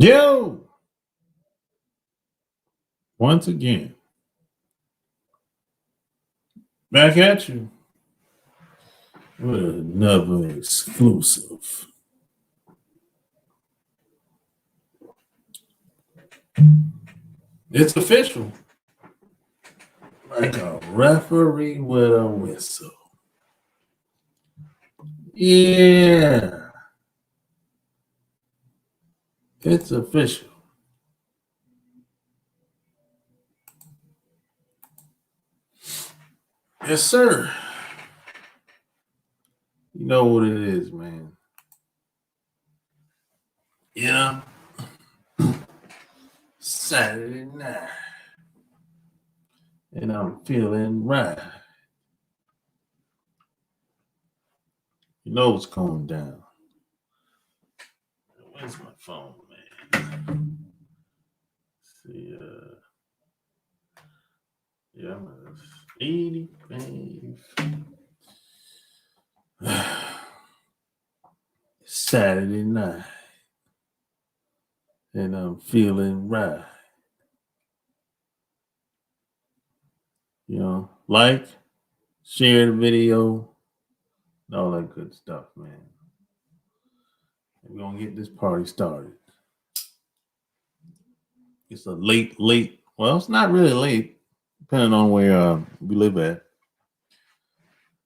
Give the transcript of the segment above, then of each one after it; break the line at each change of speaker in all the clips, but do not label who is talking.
Yo, once again, back at you with another exclusive. It's official, like a referee with a whistle. Yeah, it's official. Yes, sir. You know what it is, man. Yeah, Saturday night, and I'm feeling right. You know what's going down. Where's my phone, man? See, yeah, I'm 85. Saturday night, and I'm feeling right. Like, share the video, and all that good stuff, man. We're gonna get this party started. It's a late. Well, it's not really late, depending on where we live at.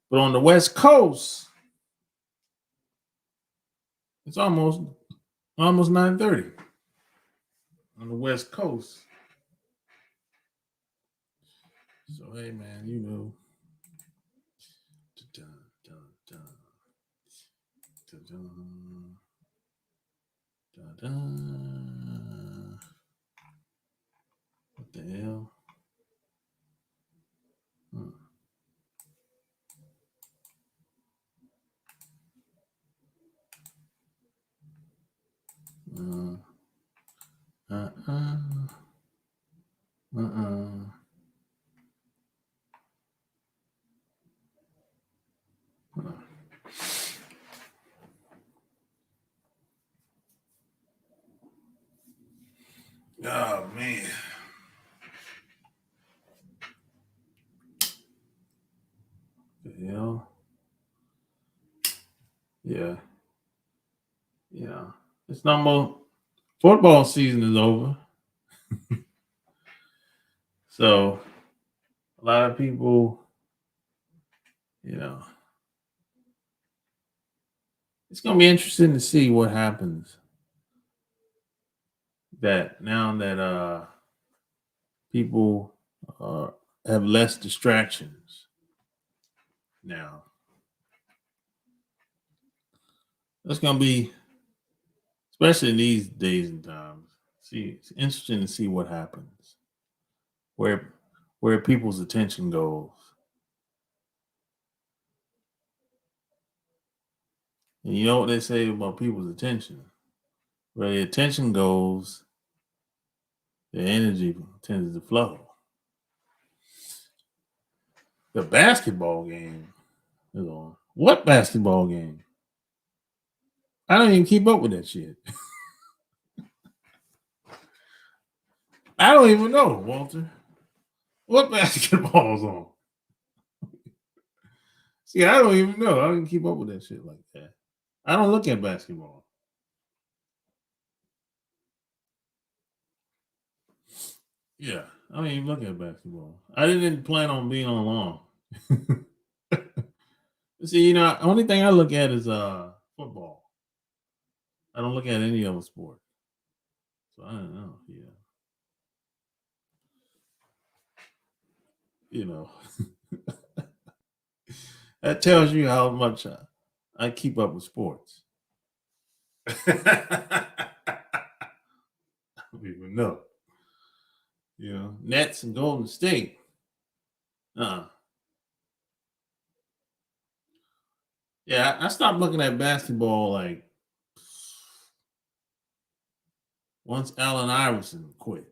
But on the West Coast, it's almost 9:30 on the West Coast. So hey, man, Dun, dun, dun. Dun, dun, dun. What the hell? Oh man. The hell? Yeah. It's no more. Football season is over. So a lot of people, it's gonna be interesting to see what happens. That now that people have less distractions now. That's gonna be, especially in these days and times. See, it's interesting to see what happens. Where people's attention goes. And you know what they say about people's attention? Where the attention goes, the energy tends to flow. The basketball game is on. What basketball game? I don't even keep up with that shit. I don't even know, Walter. What basketball's on? See, I don't even know. I don't even keep up with that shit like that. I don't look at basketball. Yeah, I don't even look at basketball. I didn't plan on being on long. See, the only thing I look at is football. I don't look at any other sport. So I don't know. Yeah. That tells you how much I keep up with sports. I don't even know. Nets and Golden State. Yeah, I stopped looking at basketball like once Allen Iverson quit.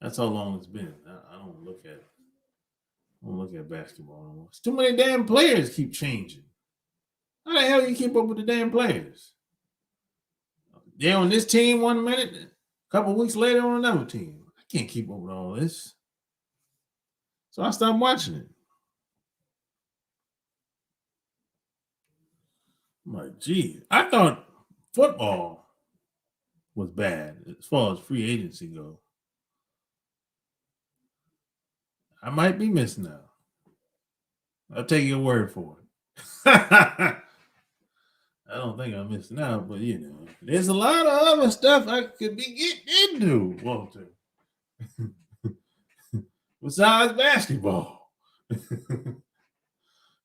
That's how long it's been. I don't look at basketball anymore. It's too many damn players keep changing. How the hell you keep up with the damn players? they're on this team 1 minute, a couple weeks later on another team. I can't keep up with all this. So I stopped watching it. I'm like, geez, I thought football was bad as far as free agency go. I might be missing out. I'll take your word for it. I don't think I'm missing out, but there's a lot of other stuff I could be getting into, Walter. Besides basketball.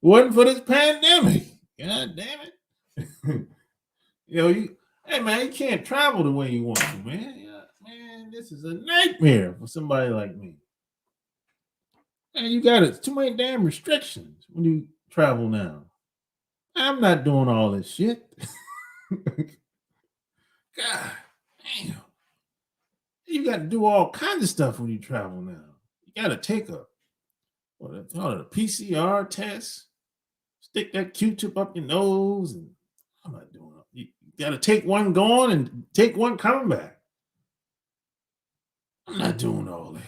Wasn't for this pandemic. God damn it. Hey man, you can't travel the way you want to, man. Man, this is a nightmare for somebody like me. And you got it. Too many damn restrictions when you travel now. I'm not doing all this shit. God damn. You got to do all kinds of stuff when you travel now. You got to take a PCR test, stick that Q-tip up your nose, and I'm not doing it. You got to take one going and take one coming back. I'm not doing all that.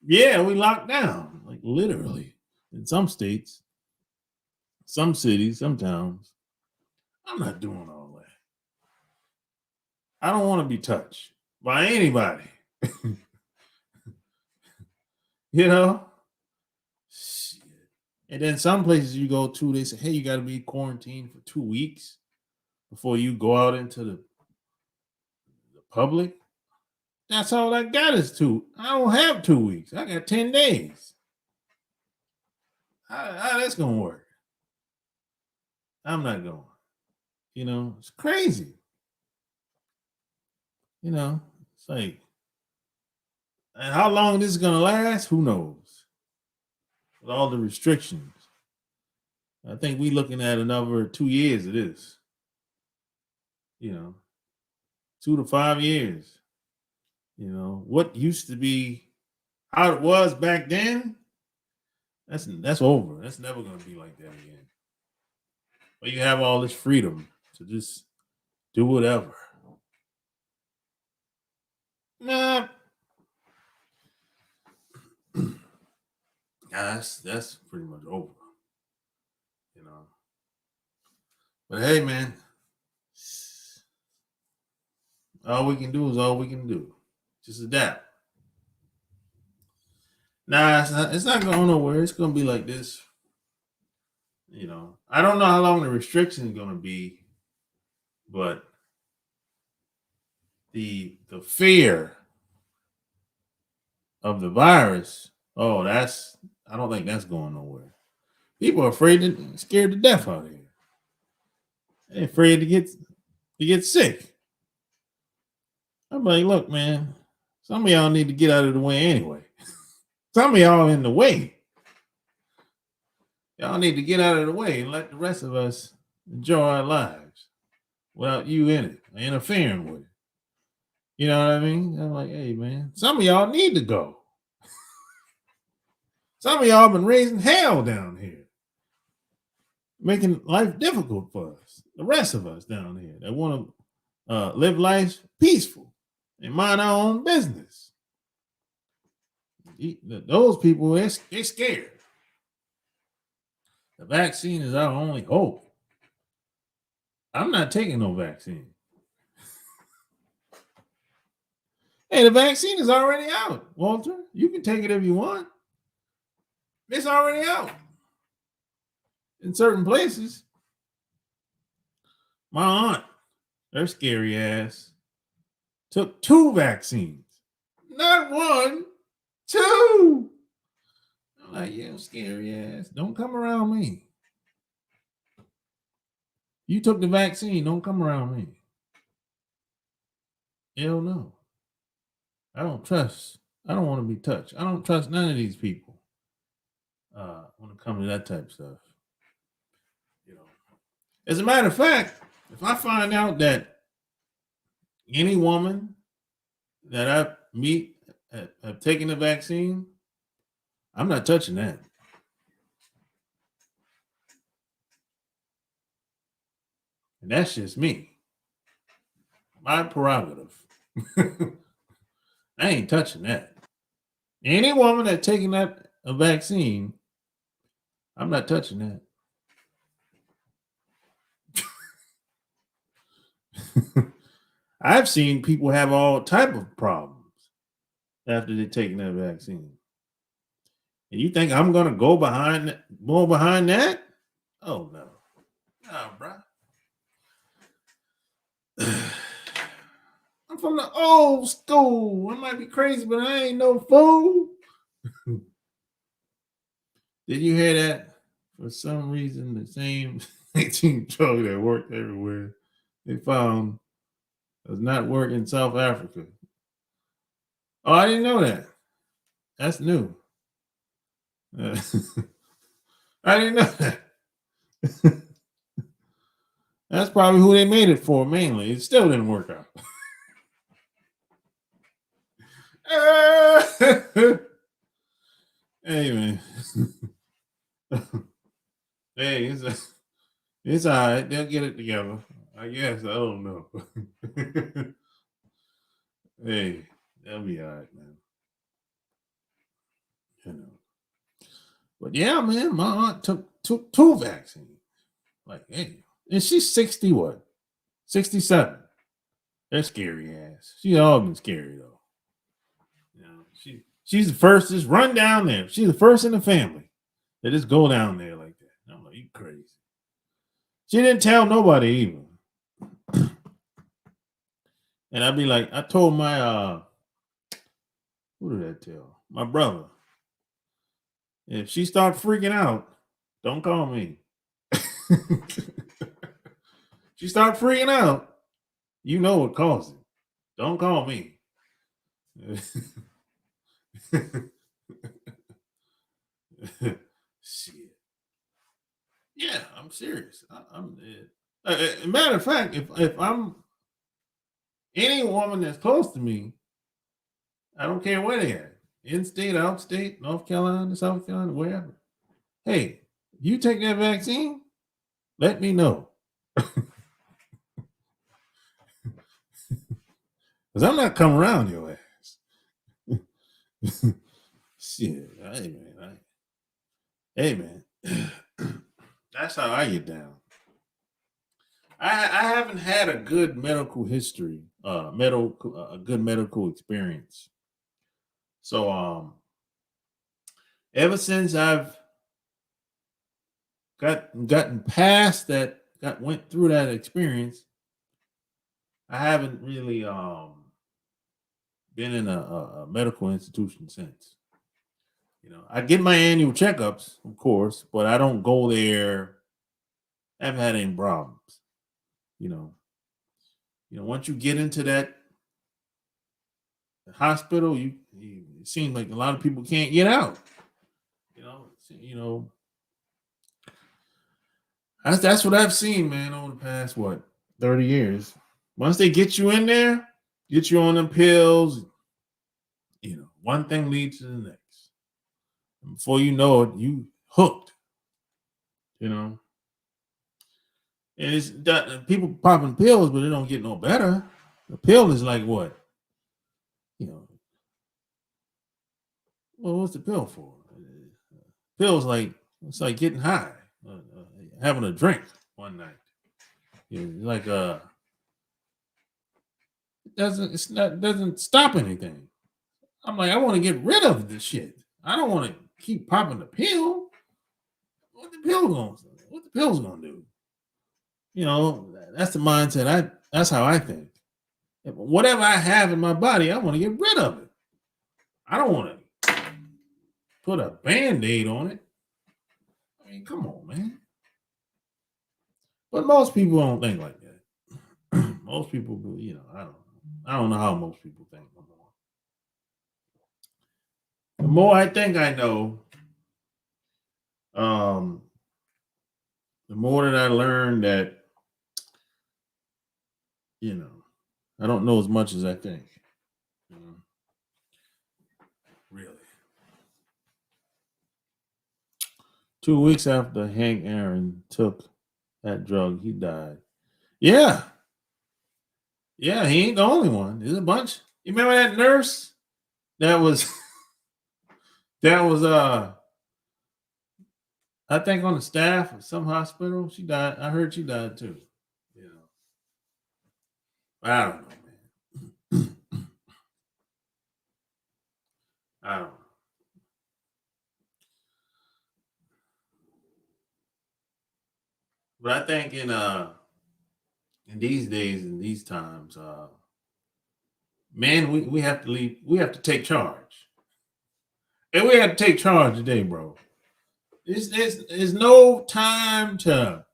Yeah, we locked down, like literally in some states, some cities, some towns. I'm not doing all that. I don't want to be touched by anybody. you know? Shit. And then some places you go to, they say, hey, you got to be quarantined for 2 weeks before you go out into the public. That's all I got is 2. I don't have 2 weeks. I got 10 days. How that's going to work? I'm not going. It's crazy. It's like, and how long this is going to last, who knows? With all the restrictions. I think we're looking at another 2 years of this. 2 to 5 years. What used to be how it was back then, that's over. That's never going to be like that again. But you have all this freedom to just do whatever. Nah. That's pretty much over. But hey, man, all we can do is all we can do. Just adapt. Nah, it's not going nowhere. It's going to be like this. I don't know how long the restriction is going to be, but the fear of the virus, I don't think that's going nowhere. People are scared to death out here. They're afraid to get sick. I'm like, look, man, some of y'all need to get out of the way anyway. Some of y'all in the way. Y'all need to get out of the way and let the rest of us enjoy our lives without you in it, interfering with it. You know what I mean? I'm like, hey, man, some of y'all need to go. Some of y'all been raising hell down here, making life difficult for us, the rest of us down here that want to live life peaceful and mind our own business. Those people, they're scared. The vaccine is our only hope. I'm not taking no vaccine. Hey, the vaccine is already out, Walter. You can take it if you want. It's already out in certain places. My aunt, her scary ass, took 2 vaccines. Not 1, 2. I'm like, yeah, scary ass. Don't come around me. You took the vaccine. Don't come around me. Hell no. I don't want to be touched. I don't trust none of these people when it comes to that type of stuff. As a matter of fact, if I find out that any woman that I meet have taken the vaccine, I'm not touching that. And that's just me. My prerogative. I ain't touching that. Any woman that taking that a vaccine, I'm not touching that. I've seen people have all type of problems after they're taking that vaccine. And you think I'm gonna go behind that? Oh no. No, bro. I'm from the old school. I might be crazy, but I ain't no fool. Did you hear that? For some reason, the same 18 drug that worked everywhere, they found does not work in South Africa. Oh, I didn't know that. That's new. I didn't know that. That's probably who they made it for mainly. It still didn't work out. Hey, man. Hey, it's all right. They'll get it together. I guess. I don't know. Hey, they'll be all right, man. You know. But yeah, man, my aunt took two vaccines. Like, hey, and she's 60 what? 67. They're scary ass. She all been scary though. You know, she's the first to just run down there. She's the first in the family that just go down there like that. I'm like, you crazy. She didn't tell nobody even. And I'd be like, I told my who did I tell? My brother. If she start freaking out, don't call me. She start freaking out, you know what caused it. Don't call me. Shit. Yeah, I'm serious. I'm matter of fact, if I'm any woman that's close to me, I don't care where they at, in state, out state, North Carolina, South Carolina, wherever. Hey, you take that vaccine, let me know. Because I'm not coming around your ass. Shit. Hey, man. That's how I get down. I haven't had a good medical history, a good medical experience. So ever since I've gotten past that, went through that experience, I haven't really been in a medical institution since. You know, I get my annual checkups, of course, but I don't go there. I haven't had any problems. You know, once you get into that hospital, it seems like a lot of people can't get out. You know, that's what I've seen, man, over the past 30 years. Once they get you in there, get you on them pills, one thing leads to the next. And before you know it, you hooked. You know, and it's that people popping pills, but it don't get no better. The pill is like what? Well, what's the pill for? Pills it's like getting high, having a drink one night. Like it doesn't stop anything. I'm like, I want to get rid of this shit. I don't want to keep popping the pill. What the pill's gonna do? That's the mindset. That's how I think. Whatever I have in my body, I want to get rid of it. I don't want to put a Band-Aid on it. I mean, come on, man. But most people don't think like that. Most people, I don't know how most people think no more. The more I think I know, the more that I learn that, I don't know as much as I think. Really. 2 weeks after Hank Aaron took that drug, he died. Yeah. Yeah, he ain't the only one. There's a bunch. You remember that nurse that was that was I think on the staff of some hospital? She died. I heard she died too. You know. I don't know, man. I don't know. But I think in these days, in these times, man, we have to leave, we have to take charge. And we have to take charge today, bro. It's no time to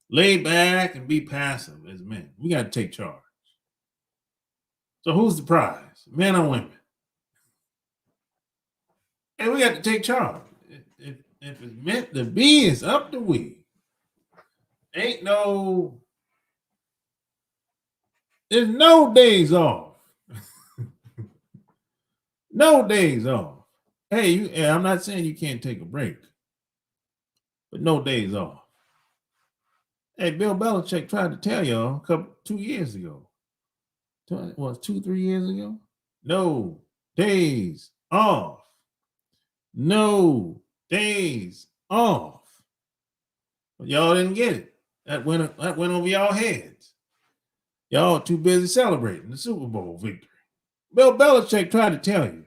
lay back and be passive as men. We got to take charge. So who's the prize? Men or women? And we got to take charge. If it's meant to be, it's up to we. Ain't no, there's no days off. No days off. Hey, I'm not saying you can't take a break, but no days off. Hey, Bill Belichick tried to tell y'all 2 years ago. Was 2-3 years ago? No days off. No days off. But y'all didn't get it. That went over y'all heads. Y'all too busy celebrating the Super Bowl victory. Bill Belichick tried to tell you.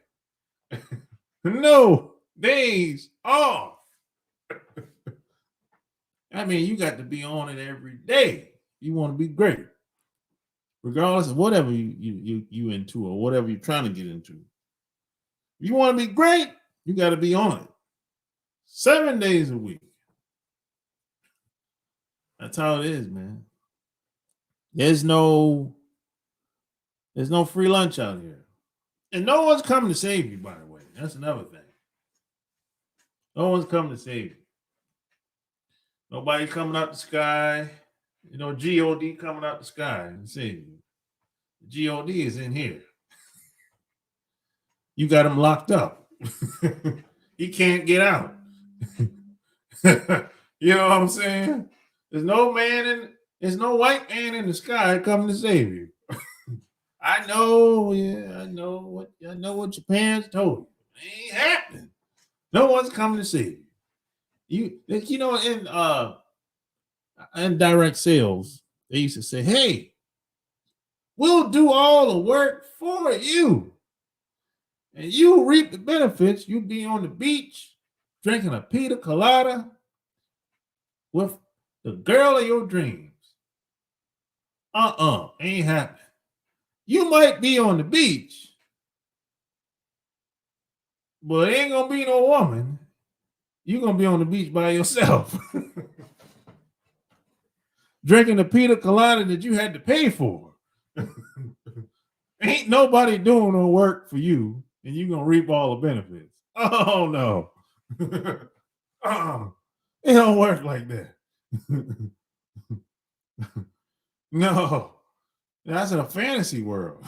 No days off. I mean, you got to be on it every day. You want to be great, regardless of whatever you into or whatever you're trying to get into. If you want to be great, you got to be on it 7 days a week. That's how it is, man. There's no free lunch out here, and no one's coming to save you. By the way, that's another thing. No one's coming to save you. Nobody coming out the sky. You know, God coming out the sky and save you. God is in here. You got him locked up. He can't get out. You know what I'm saying? There's no white man in the sky coming to save you. I know, I know what your parents told you. It ain't happening. No one's coming to save you. You know, in direct sales, they used to say, hey, we'll do all the work for you. And you reap the benefits. You'll be on the beach drinking a pina colada with the girl of your dreams. Ain't happening. You might be on the beach, but it ain't gonna be no woman. You're gonna be on the beach by yourself. Drinking the pina colada that you had to pay for. Ain't nobody doing no work for you, and you're gonna reap all the benefits. Oh no. It don't work like that. No, that's in a fantasy world.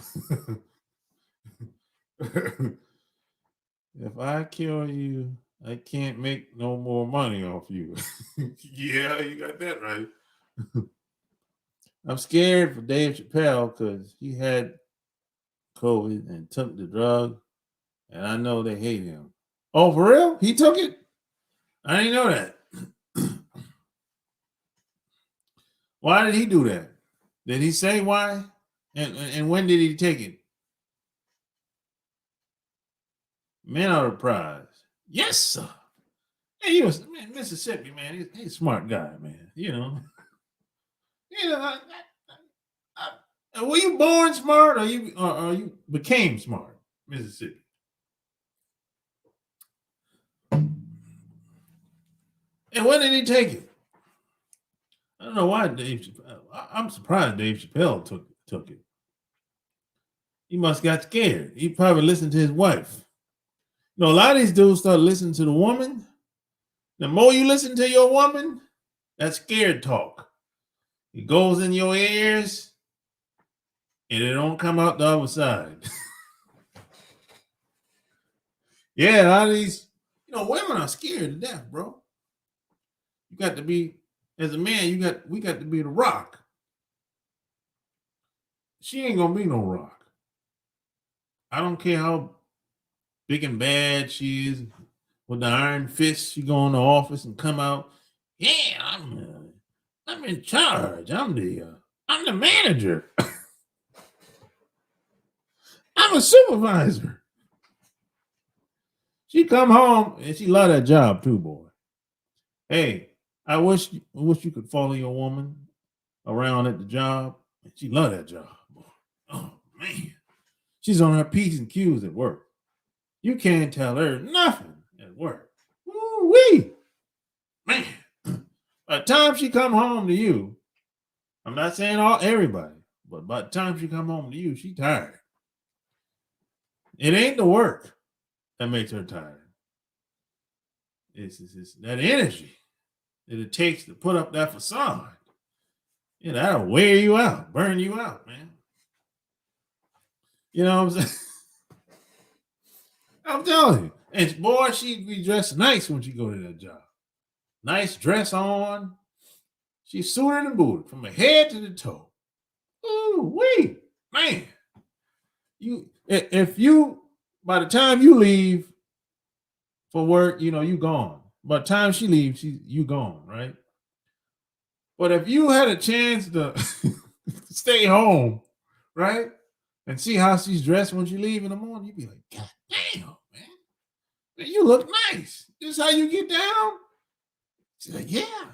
If I kill you, I can't make no more money off you. Yeah, you got that right. I'm scared for Dave Chappelle because he had COVID and took the drug, and I know they hate him. Oh, for real? He took it? I didn't know that. Why did he do that? Did he say why? And when did he take it? Man are the prize. Yes, sir. Hey, he was, man, Mississippi, man. He's a smart guy, man. You know. Were you born smart or you became smart, Mississippi? And when did he take it? I don't know why Dave Chappelle. I'm surprised Dave Chappelle took it. He must got scared. He probably listened to his wife. You know, a lot of these dudes start listening to the woman. The more you listen to your woman, that's scared talk. It goes in your ears and it don't come out the other side. Yeah, a lot of these, women are scared to death, bro. You got to be, as a man, we got to be the rock. she ain't gonna be no rock. I don't care how big and bad she is with the iron fist. She go in the office and come out. Yeah, I'm in charge. I'm the manager. I'm a supervisor. She come home and she love that job too, boy. Hey, I wish you could follow your woman around at the job. She love that job, boy. Oh man, she's on her P's and Q's at work. You can't tell her nothing at work. Woo-wee. Man, by the time she come home to you, I'm not saying everybody, but by the time she come home to you, she tired. It ain't the work that makes her tired. It's that energy that it takes to put up that facade. Yeah, that'll wear you out, burn you out, man. You know what I'm saying? I'm telling you. And boy, she be dressed nice when she go to that job. Nice dress on. She's suited and booted from the head to the toe. Ooh, wee, man. If you by the time you leave for work, you gone. By the time she leaves, you gone, right? But if you had a chance to stay home, right, and see how she's dressed when she leave in the morning, you'd be like, God damn, man, you look nice. This how you get down? She's like, yeah.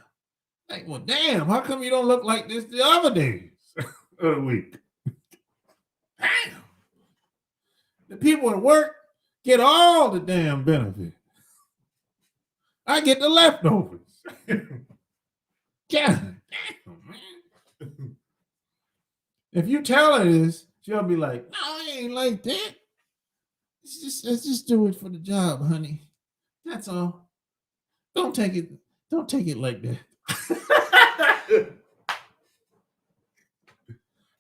Like, well, damn, how come you don't look like this the other days of the week? Damn. The people at work get all the damn benefit. I get the leftovers. God damn, man. If you tell her this, she'll be like, no, I ain't like that. Let's just do it for the job, honey. That's all. Don't take it like that.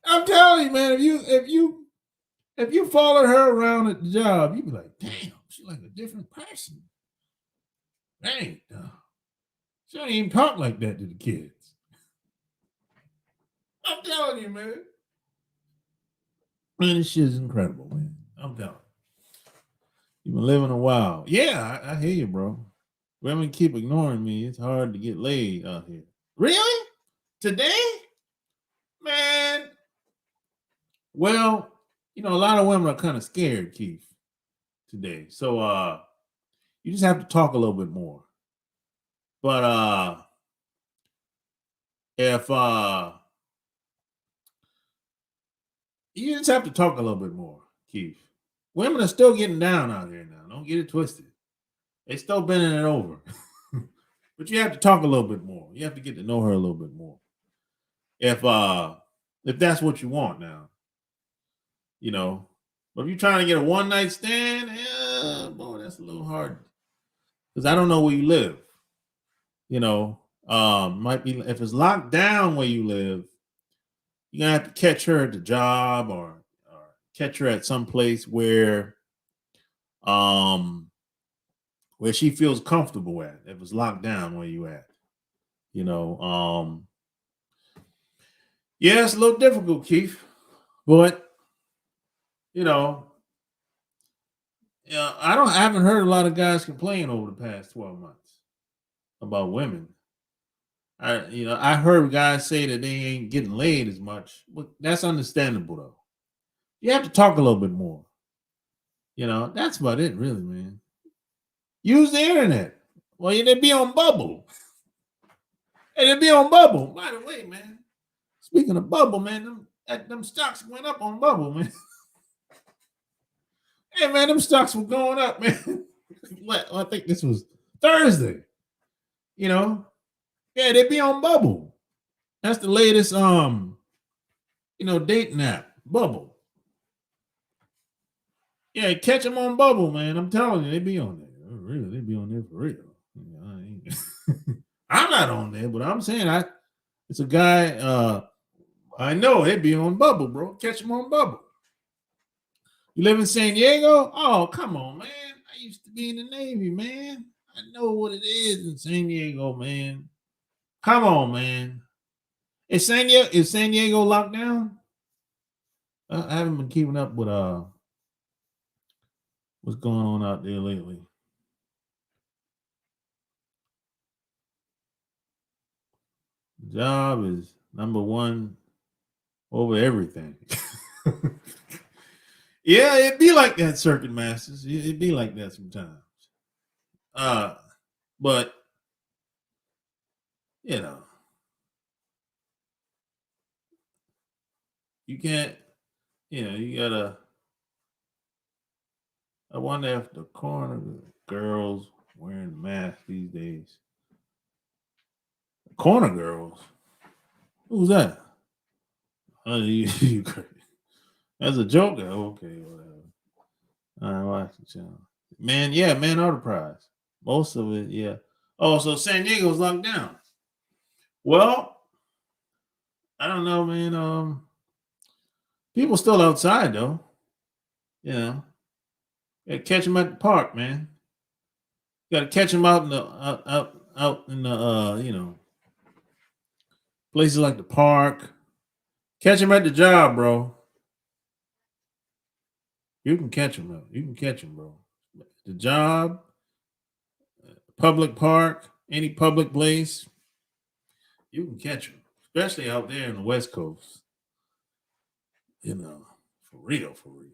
I'm telling you, man, if you followed her around at the job, you'd be like, damn, she's like a different person. Dang, she don't even talk like that to the kids. I'm telling you, man. Man, this shit is incredible, man. I'm telling you. You've been living a while. Yeah, I hear you, bro. Women keep ignoring me. It's hard to get laid out here. Really? Today? Man. Well, a lot of women are kind of scared, Keith, today. So you just have to talk a little bit more. But if you just have to talk a little bit more, Keith. Women are still getting down out here now. Don't get it twisted. They still bending it over. But you have to talk a little bit more. You have to get to know her a little bit more. If that's what you want now. But if you're trying to get a one night stand, boy, that's a little hard. Because I don't know where you live. Might be if it's locked down where you live, you're gonna have to catch her at the job or catch her at some place where she feels comfortable at. If it's locked down where you at. Yeah, it's a little difficult, Keith. But I haven't heard a lot of guys complain over the past 12 months about women. I heard guys say that they ain't getting laid as much, but that's understandable though. You have to talk a little bit more. That's about it, really, man. Use the internet. Well, they'd be on Bubble. And they'd be on Bubble. By the way, man. Speaking of Bubble, man, them stocks went up on Bubble, man. Hey, man, them stocks were going up, man. I think this was Thursday. Yeah, they be on Bubble. That's the latest, dating app, Bubble. Yeah, catch them on Bubble, man. I'm telling you, they be on there. Really, they be on there for real. I'm not on there, but I'm saying it's a guy. I know they be on Bubble, bro. Catch them on Bubble. You live in San Diego? Oh, come on, man. I used to be in the Navy, man. I know what it is in San Diego, man. Come on, man. Is San Diego locked down? I haven't been keeping up with what's going on out there lately. Job is number one over everything. Yeah, it'd be like that, Circuit Masters. It'd be like that sometimes. Uh, but you know, you can't. You gotta. I wonder if the corner girls wearing masks these days. Corner girls. Who's that? You crazy. That's a joke. Okay, whatever. All right, watch the channel. Man, yeah, man enterprise. Most of it, yeah. Oh, so San Diego's locked down. Well, I don't know, man. People still outside though. You know, catch them at the park, man. Got to catch them out in the out in the places like the park. Catch them at the job, bro. You can catch them though. You can catch them, bro. The job, public park, any public place, you can catch them, especially out there in the West Coast. For real, for real.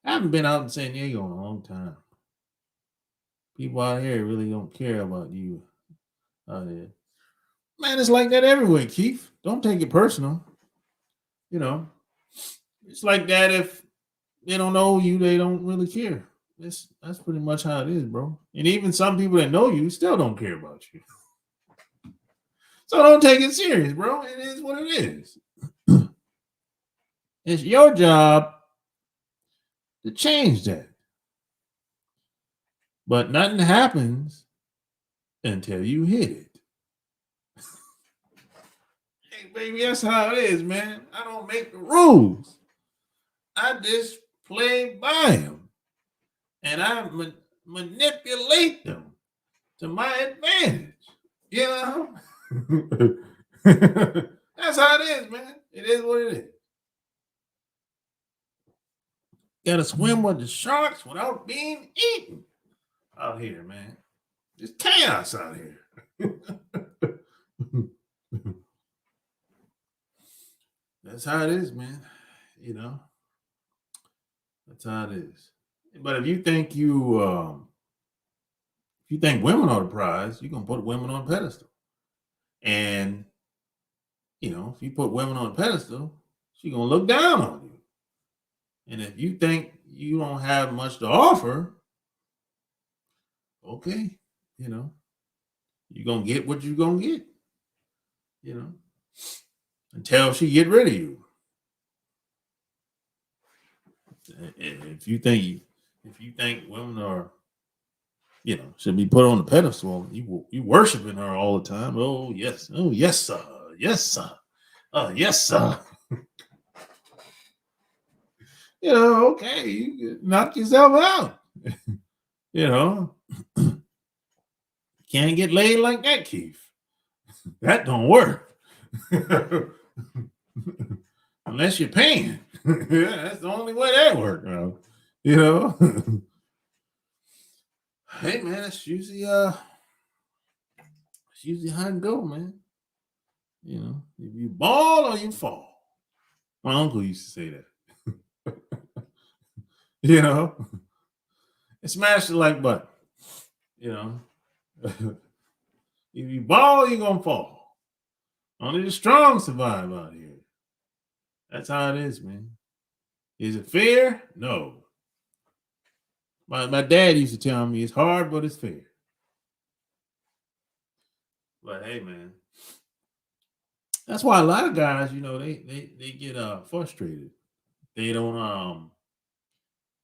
I haven't been out in San Diego in a long time. People out here really don't care about you out here. Man, it's like that everywhere, Keith. Don't take it personal. You know, it's like that if they don't know you, they don't really care. That's pretty much how it is, bro. And even some people that know you still don't care about you. So don't take it serious, bro. It is what it is. It's your job to change that. But nothing happens until you hit it. Hey, baby, that's how it is, man. I don't make the rules. I just play by them. And I manipulate them to my advantage. You know? That's how it is, man. It is what it is. Gotta swim with the sharks without being eaten out here, man. It's chaos out here. That's how it is, man. That's how it is. But if you think women are the prize, you're gonna put women on a pedestal. And if you put women on a pedestal, she's gonna look down on you. And if you think you don't have much to offer, okay, you're gonna get what you're gonna get, until she get rid of you. If you think women are, should be put on a pedestal, you worshiping her all the time. Oh yes, sir, yes sir, yes sir. Okay, you knock yourself out. Can't get laid like that, Keith. That don't work. Unless you're paying. Yeah, that's the only way that works. Hey man, that's usually how it go, man. If you ball or you fall. My uncle used to say that. And smash the like button. If you ball, you're gonna fall. Only the strong survive out here. That's how it is, man. Is it fair? No. My dad used to tell me it's hard, but it's fair. But hey, man, that's why a lot of guys, they get frustrated. They don't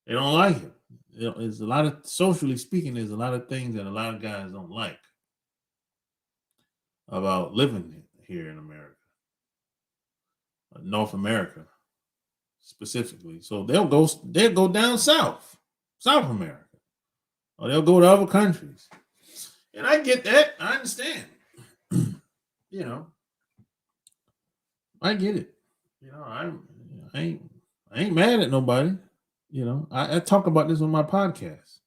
like it. There's a lot of, socially speaking, there's a lot of things that a lot of guys don't like about living here in America, North America specifically. So they'll go down South America, or they'll go to other countries. And I get that. I understand. I get it. I I ain't mad at nobody. You know, I talk about this on my podcast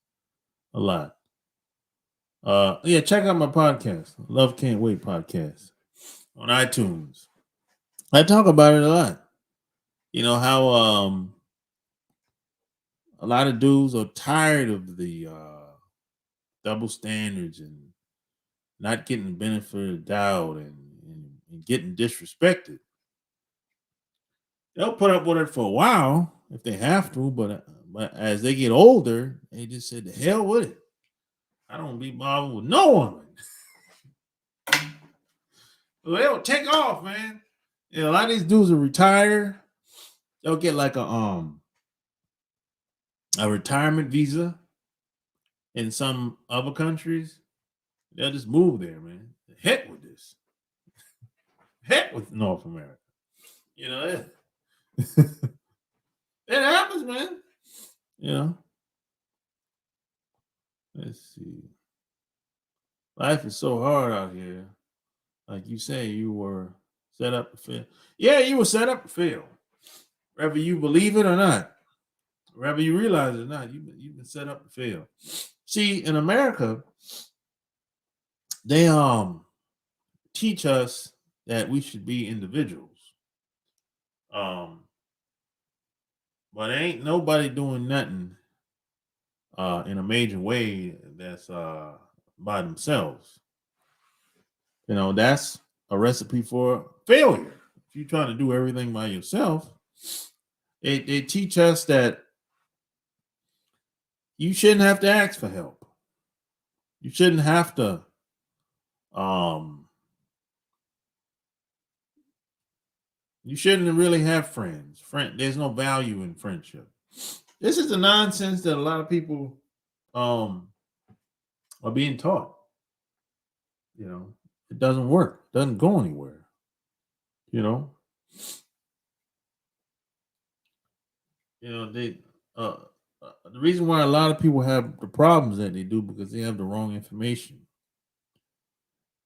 a lot. Yeah, check out my podcast, Love Can't Wait podcast on iTunes. I talk about it a lot. You know how a lot of dudes are tired of the double standards and not getting the benefit of the doubt and getting disrespected. They'll put up with it for a while if they have to, but as they get older, they just said, "The hell with it. I don't be bothered with no woman." So they'll take off, man. You know, a lot of these dudes will retire. They'll get like a retirement visa in some other countries. They'll just move there, man. Heck with this. Heck with North America. You know, it happens, man. You know. Let's see. Life is so hard out here. Like you say, you were set up to fail. Yeah, you were set up to fail. Whether you believe it or not, whether you realize it or not, you've been set up to fail. See, in America, they teach us that we should be individuals. But ain't nobody doing nothing in a major way that's by themselves. You know, that's a recipe for failure. If you're trying to do everything by yourself, they teach us that you shouldn't have to ask for help. You shouldn't have to you shouldn't really have friends. There's no value in friendship. This is the nonsense that a lot of people are being taught. You know, it doesn't work, doesn't go anywhere. You know, they the reason why a lot of people have the problems that they do because they have the wrong information.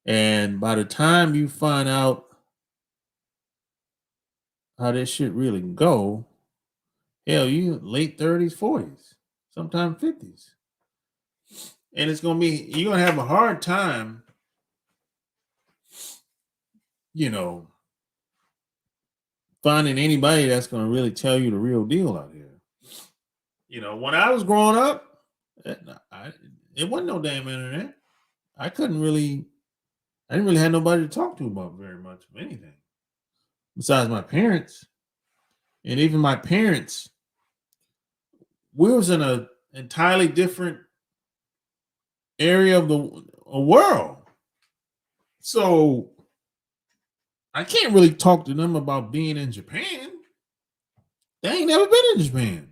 And by the time you find out how this shit really go, hell, you late 30s, 40s, sometimes 50s. And you're gonna have a hard time, finding anybody that's gonna really tell you the real deal out here. When I was growing up, it wasn't no damn internet. I didn't really have nobody to talk to about very much of anything besides my parents. And even my parents, we was in a entirely different area of the world. So I can't really talk to them about being in Japan. They ain't never been in Japan.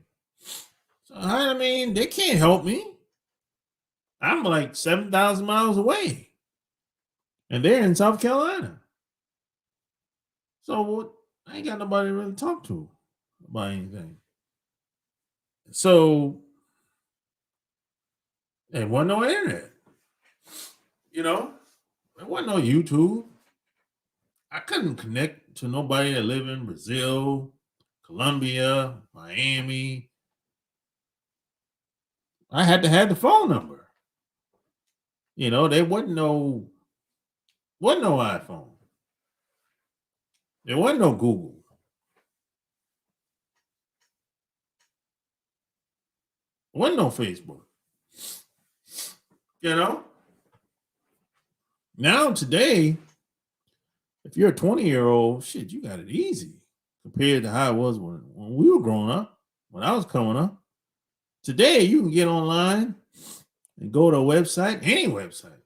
So they can't help me. I'm like 7,000 miles away. And they're in South Carolina. So I ain't got nobody to really talk to about anything. So there wasn't no internet. There wasn't no YouTube. I couldn't connect to nobody that live in Brazil, Colombia, Miami. I had to have the phone number. There wasn't no iPhone. There wasn't no Google. There wasn't no Facebook. Now today, if you're a 20-year-old, shit, you got it easy compared to how it was when we were growing up, when I was coming up. Today, you can get online and go to a website, any website.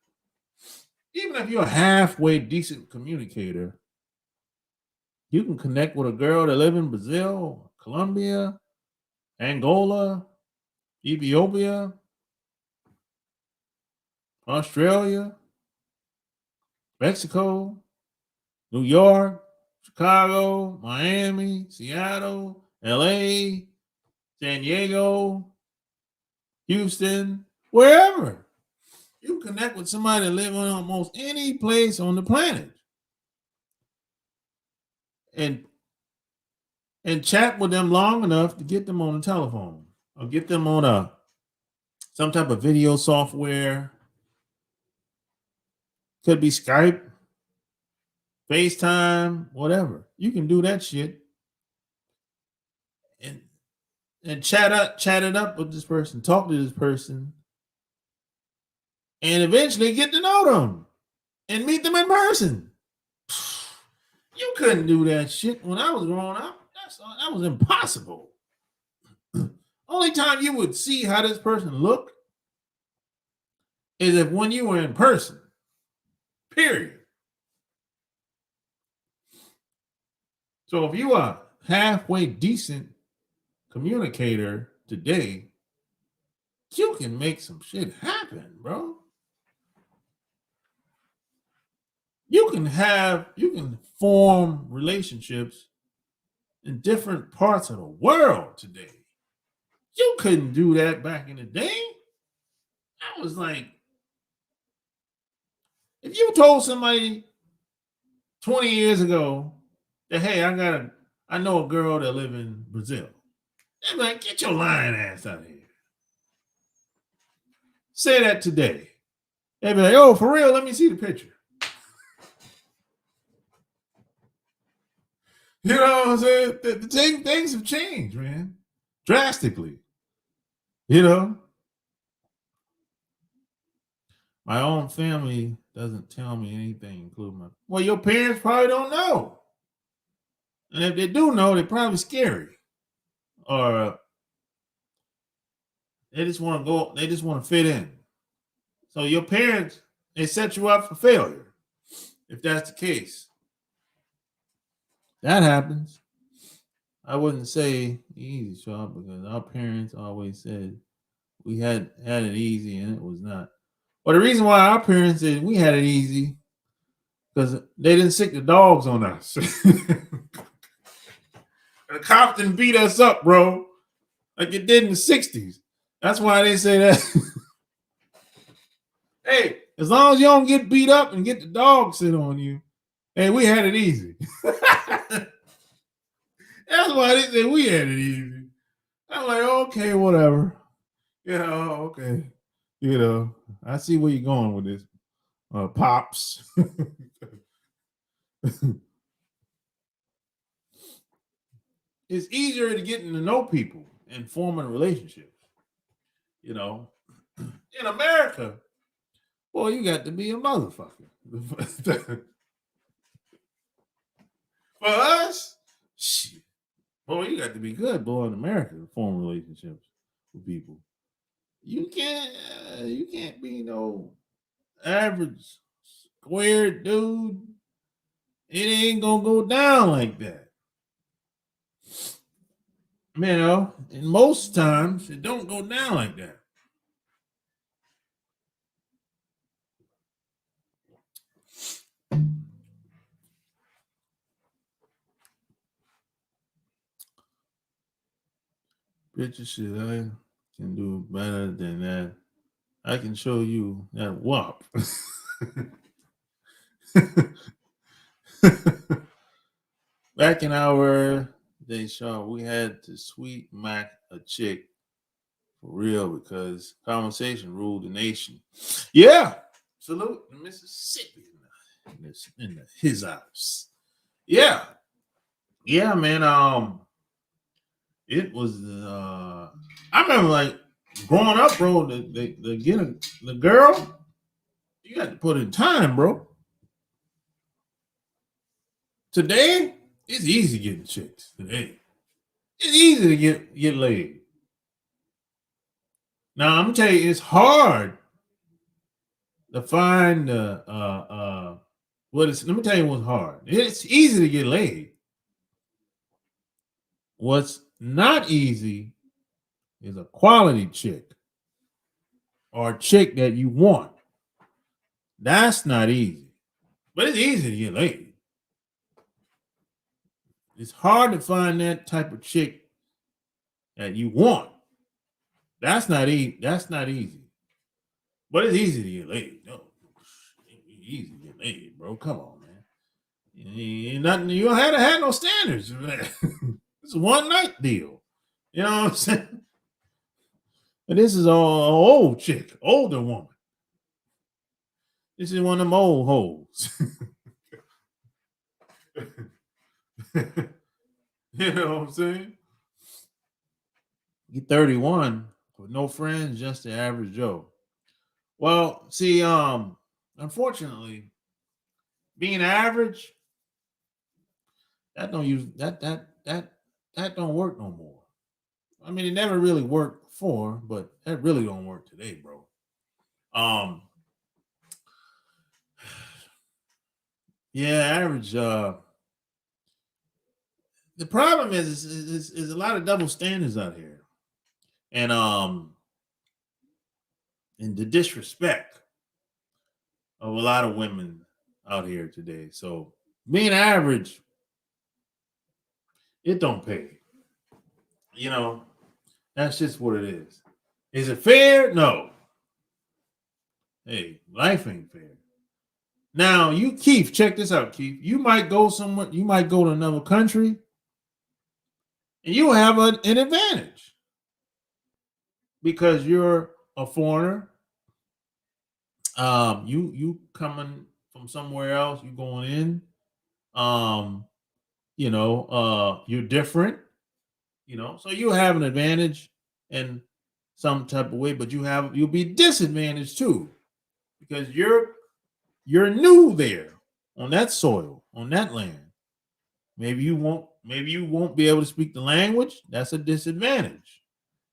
Even if you're a halfway decent communicator, you can connect with a girl that lives in Brazil, Colombia, Angola, Ethiopia, Australia, Mexico, New York, Chicago, Miami, Seattle, LA, San Diego, Houston, wherever. You connect with somebody that lives in almost any place on the planet. And and chat with them long enough to get them on the telephone or get them on some type of video software. Could be Skype, FaceTime, whatever. You can do that shit and chat it up with this person, talk to this person, and eventually get to know them and meet them in person. You couldn't do that shit when I was growing up. That was impossible. Only time you would see how this person looked is if when you were in person. Period. So if you are halfway decent communicator today, you can make some shit happen, bro. You can form relationships in different parts of the world today. You couldn't do that back in the day. I was like, if you told somebody 20 years ago that, hey, I know a girl that live in Brazil, they'd be like, get your lying ass out of here. Say that today. They'd be like, oh, for real, let me see the picture. You know what I'm saying? Things have changed, man. Drastically. You know? My own family doesn't tell me anything, including my... Well, your parents probably don't know. And if they do know, they're probably scary. Or they just want to fit in. So your parents, they set you up for failure, if that's the case. That happens. I wouldn't say easy, Sharp, because our parents always said we had it easy, and it was not. Well, the reason why our parents said we had it easy, because they didn't sick the dogs on us. The cops didn't beat us up, bro, like it did in the 60s. That's why they say that. Hey, as long as you don't get beat up and get the dog sit on you, hey, we had it easy. That's why they say we had it easy. I'm like, okay, whatever. You know, okay. You know, I see where you're going with this. Pops. It's easier to get to know people and forming relationships. You know, in America, boy, you got to be a motherfucker. For us, shit. Boy, you got to be good, boy, in America to form relationships with people. You can't be no average square dude. It ain't gonna go down like that. You know, and most times it don't go down like that. Picture shit, I can do better than that. I can show you that WAP. Back in our day, Sean, we had to sweet Mac a chick for real because conversation ruled the nation. Yeah, salute to Mississippi in his house. Yeah, yeah, man. It was. I remember like growing up, bro. To get the girl, you got to put in time, bro. Today, it's easy getting chicks. Today, it's easy to get laid. Now I'm gonna tell you, it's hard to find let me tell you what's hard. It's easy to get laid. What's not easy is a quality chick or a chick that you want. That's not easy. But it's easy to get laid. It's hard to find that type of chick that you want. That's not easy. That's not easy. But it's easy to get laid. No, easy to get laid, bro. Come on, man. Ain't nothing. You don't have to have no standards. It's a one night deal. You know what I'm saying? And this is all old chick, older woman. This is one of them old hoes. You know what I'm saying? You're 31 with no friends, just the average Joe. Well, see, unfortunately, being average, that don't use that don't work no more. I mean, it never really worked before, but that really don't work today, bro. Um, yeah, average. The problem is a lot of double standards out here, and the disrespect of a lot of women out here today. So being average, it don't pay. You know, that's just what it is. Is it fair? No. Hey, life ain't fair. Now, you, Keith, check this out, Keith. You might go somewhere, you might go to another country, and you have an advantage because you're a foreigner. You coming from somewhere else, you going in. Um, you're different, so you have an advantage in some type of way, but you'll be disadvantaged too because you're new there on that soil, on that land. Maybe you won't be able to speak the language. That's a disadvantage.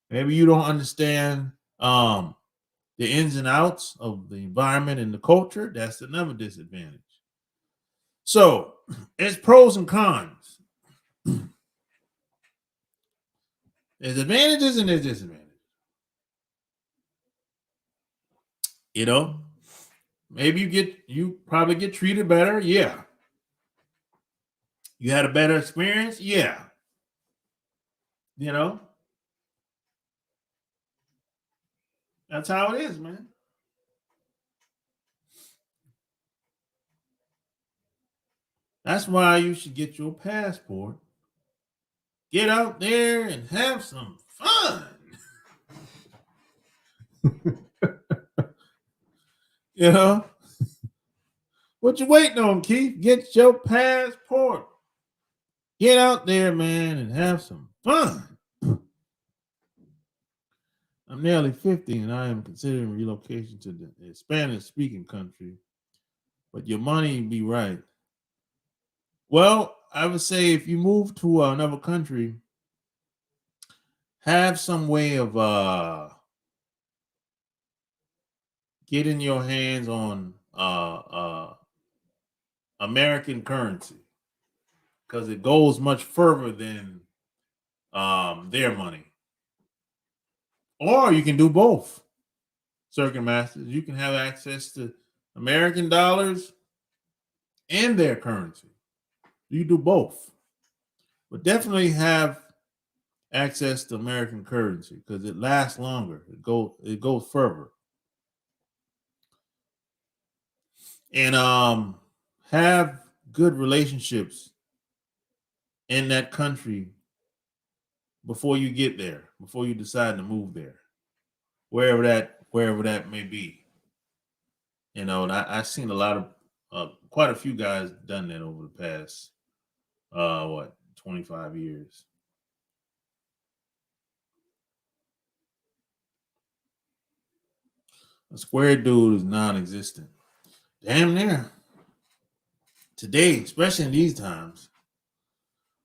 Maybe you don't understand the ins and outs of the environment and the culture. That's another disadvantage. So it's pros and cons. There's advantages and there's disadvantages. Maybe you probably get treated better. Yeah. You had a better experience. Yeah. That's how it is, man. That's why you should get your passport. Get out there and have some fun. you know? What you waiting on, Keith? Get your passport. Get out there, man, and have some fun. I'm nearly 50 and I am considering relocation to the Spanish-speaking country. But your money be right. Well, I would say if you move to another country, have some way of getting your hands on American currency because it goes much further than their money. Or you can do both, Circuit Masters. You can have access to American dollars and their currency. You do both. But definitely have access to American currency because it lasts longer. It goes further. And have good relationships in that country before you get there, before you decide to move there, wherever that may be. And I've seen a lot of quite a few guys done that over the past 25 years. A square dude is non-existent. Damn near. Today, especially in these times.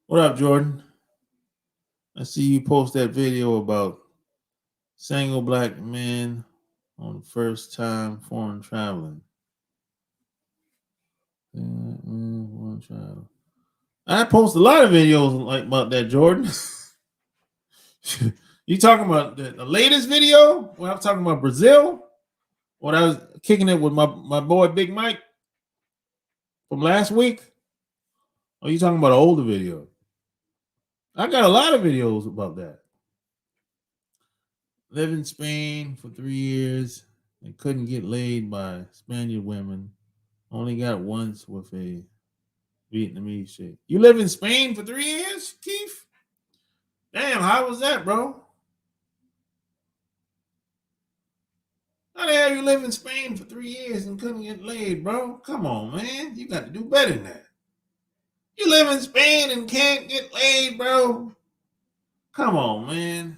What up, Jordan? I see you post that video about single black men on the first time foreign traveling. I post a lot of videos like about that, Jordan. You talking about the latest video? When I'm talking about Brazil, when I was kicking it with my boy Big Mike from last week? Or you talking about an older video? I got a lot of videos about that. Lived in Spain for 3 years and couldn't get laid by Spaniard women. Only got once with a Vietnamese chick. You live in Spain for 3 years, Keith? Damn, how was that, bro? How the hell you live in Spain for 3 years and couldn't get laid, bro? Come on, man. You got to do better than that. You live in Spain and can't get laid, bro. Come on, man.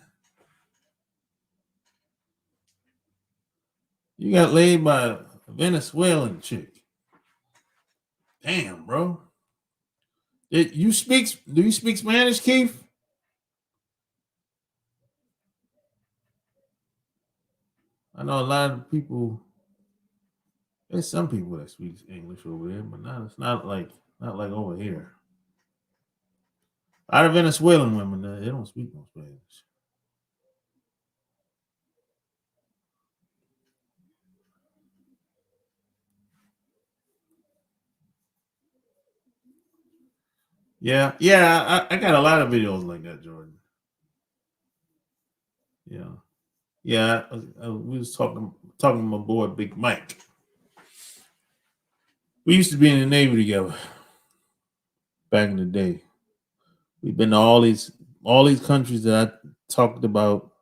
You got laid by a Venezuelan chick. Damn, bro. Do you speak Spanish, Keith? I know a lot of people. There's some people that speak English over there, but it's not like over here. A lot of Venezuelan women, they don't speak no Spanish. Yeah. I got a lot of videos like that, Jordan. Yeah. We was talking to my boy Big Mike. We used to be in the Navy together back in the day. We've been to all these countries that I talked about.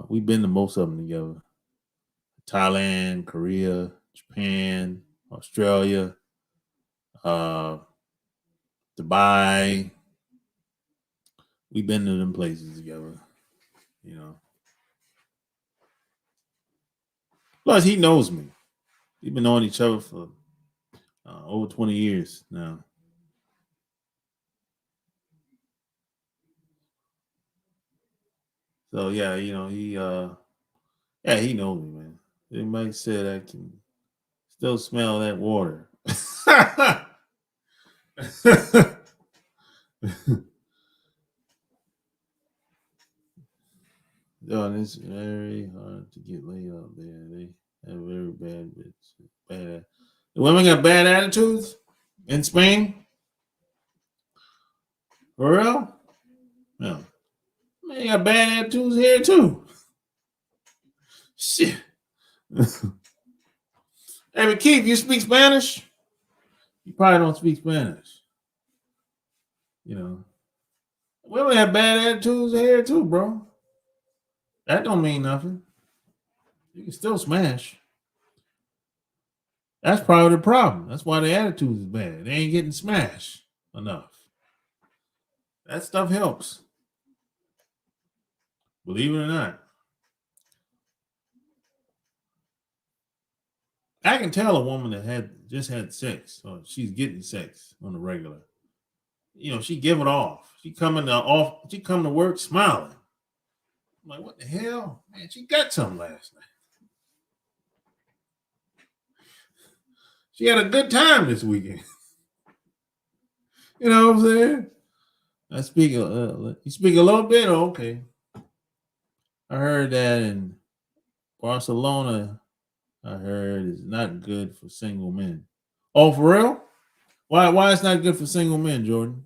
We've been to most of them together. Thailand, Korea, Japan, Australia, uh, Dubai. We've been to them places together, you know. Plus, he knows me. We've been knowing each other for over 20 years now. So yeah, he knows me, man. Mike said I can still smell that water. Yo, it's very hard to get laid out there. They have very bad bitch. Bad. The women got bad attitudes in Spain? For real? No. Man, you got bad attitudes here too. Shit. Hey, but Keith, you speak Spanish? You probably don't speak Spanish. You know. Women have bad attitudes here too, bro. That don't mean nothing. You can still smash. That's probably the problem. That's why the attitude is bad. They ain't getting smashed enough. That stuff helps. Believe it or not. I can tell a woman that just had sex or she's getting sex on the regular. She give it off. She come to work smiling. I'm like, what the hell? Man, she got something last night. She had a good time this weekend. You know what I'm saying? You speak a little bit? Oh, okay. I heard that in Barcelona, I heard is not good for single men. Oh, for real? Why it's not good for single men, Jordan?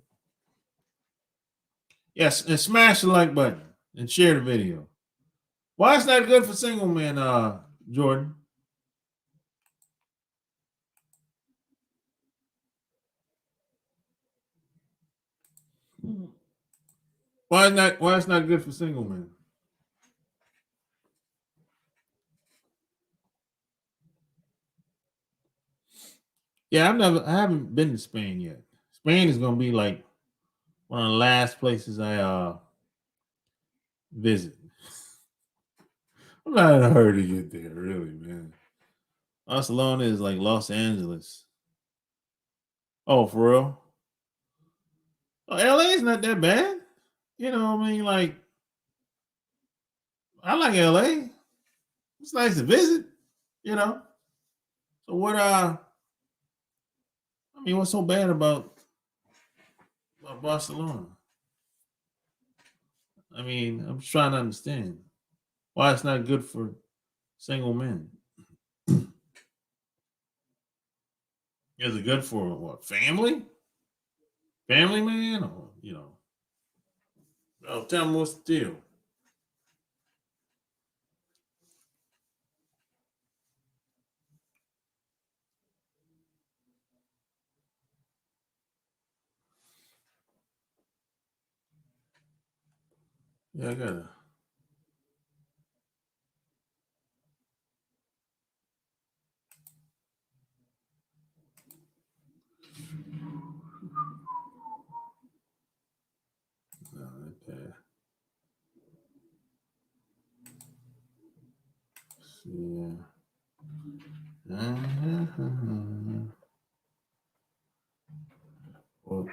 Yes, and smash the like button and share the video. Why it's not good for single men, Jordan? Why it's not good for single men? Yeah, I haven't been to Spain yet. Spain is gonna be like one of the last places I visit. I'm not in a hurry to get there, really, man. Barcelona is like Los Angeles. Oh, for real? Oh, LA is not that bad. You know what I mean? Like, I like LA. It's nice to visit, you know. So what's so bad about Barcelona? I mean, I'm just trying to understand why it's not good for single men. Is it good for what? Family? Family man? Or, oh, tell me what's the deal. Yeah, I gotta. Okay. Yeah. Well,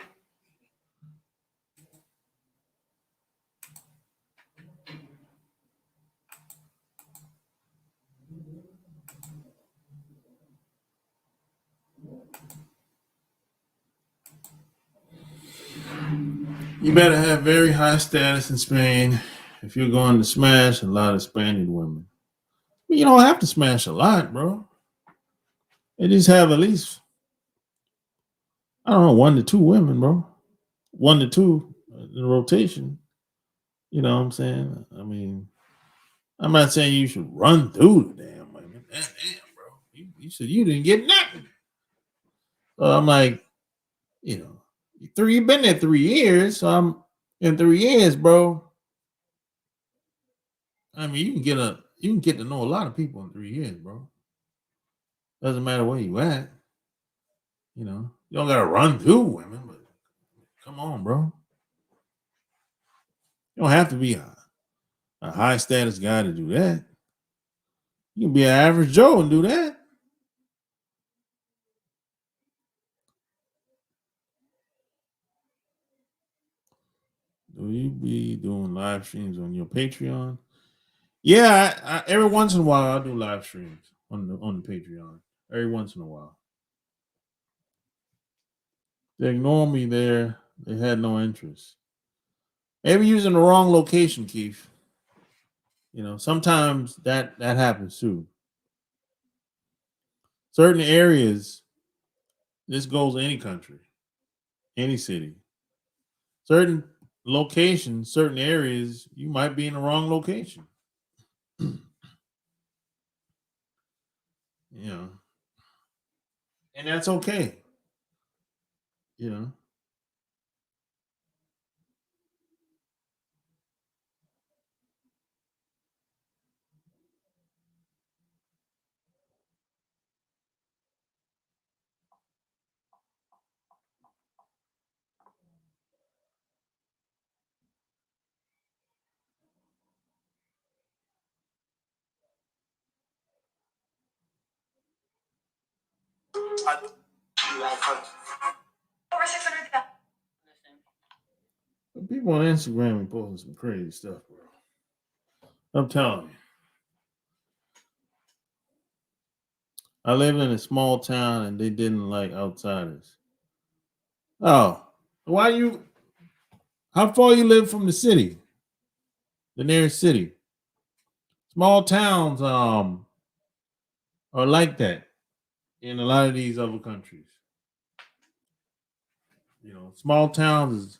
you better have very high status in Spain if you're going to smash a lot of Spaniard women. You don't have to smash a lot, bro. They just have at least, I don't know, 1 to 2 women, bro. 1 to 2 in the rotation. You know what I'm saying? I mean, I'm not saying you should run through the damn women. Damn, bro. You said you didn't get nothing. So I'm like, you know, you've been there 3 years. So I'm in 3 years, bro. I mean, you can get to know a lot of people in 3 years, bro. Doesn't matter where you at. You know, you don't gotta run through women, but come on, bro. You don't have to be a high status guy to do that. You can be an average Joe and do that. Do you be doing live streams on your Patreon? Yeah, every once in a while I do live streams on the Patreon. Every once in a while. They ignore me there. They had no interest. Maybe using the wrong location, Keith. You know, sometimes that happens too. Certain areas, this goes to any country, any city. Certain locations, certain areas, you might be in the wrong location. You know, and that's okay. You know, but people on Instagram are posting some crazy stuff, bro. I'm telling you. I live in a small town and they didn't like outsiders. Oh, why you? How far you live from the city, the nearest city? Small towns are like that in a lot of these other countries. You know, small towns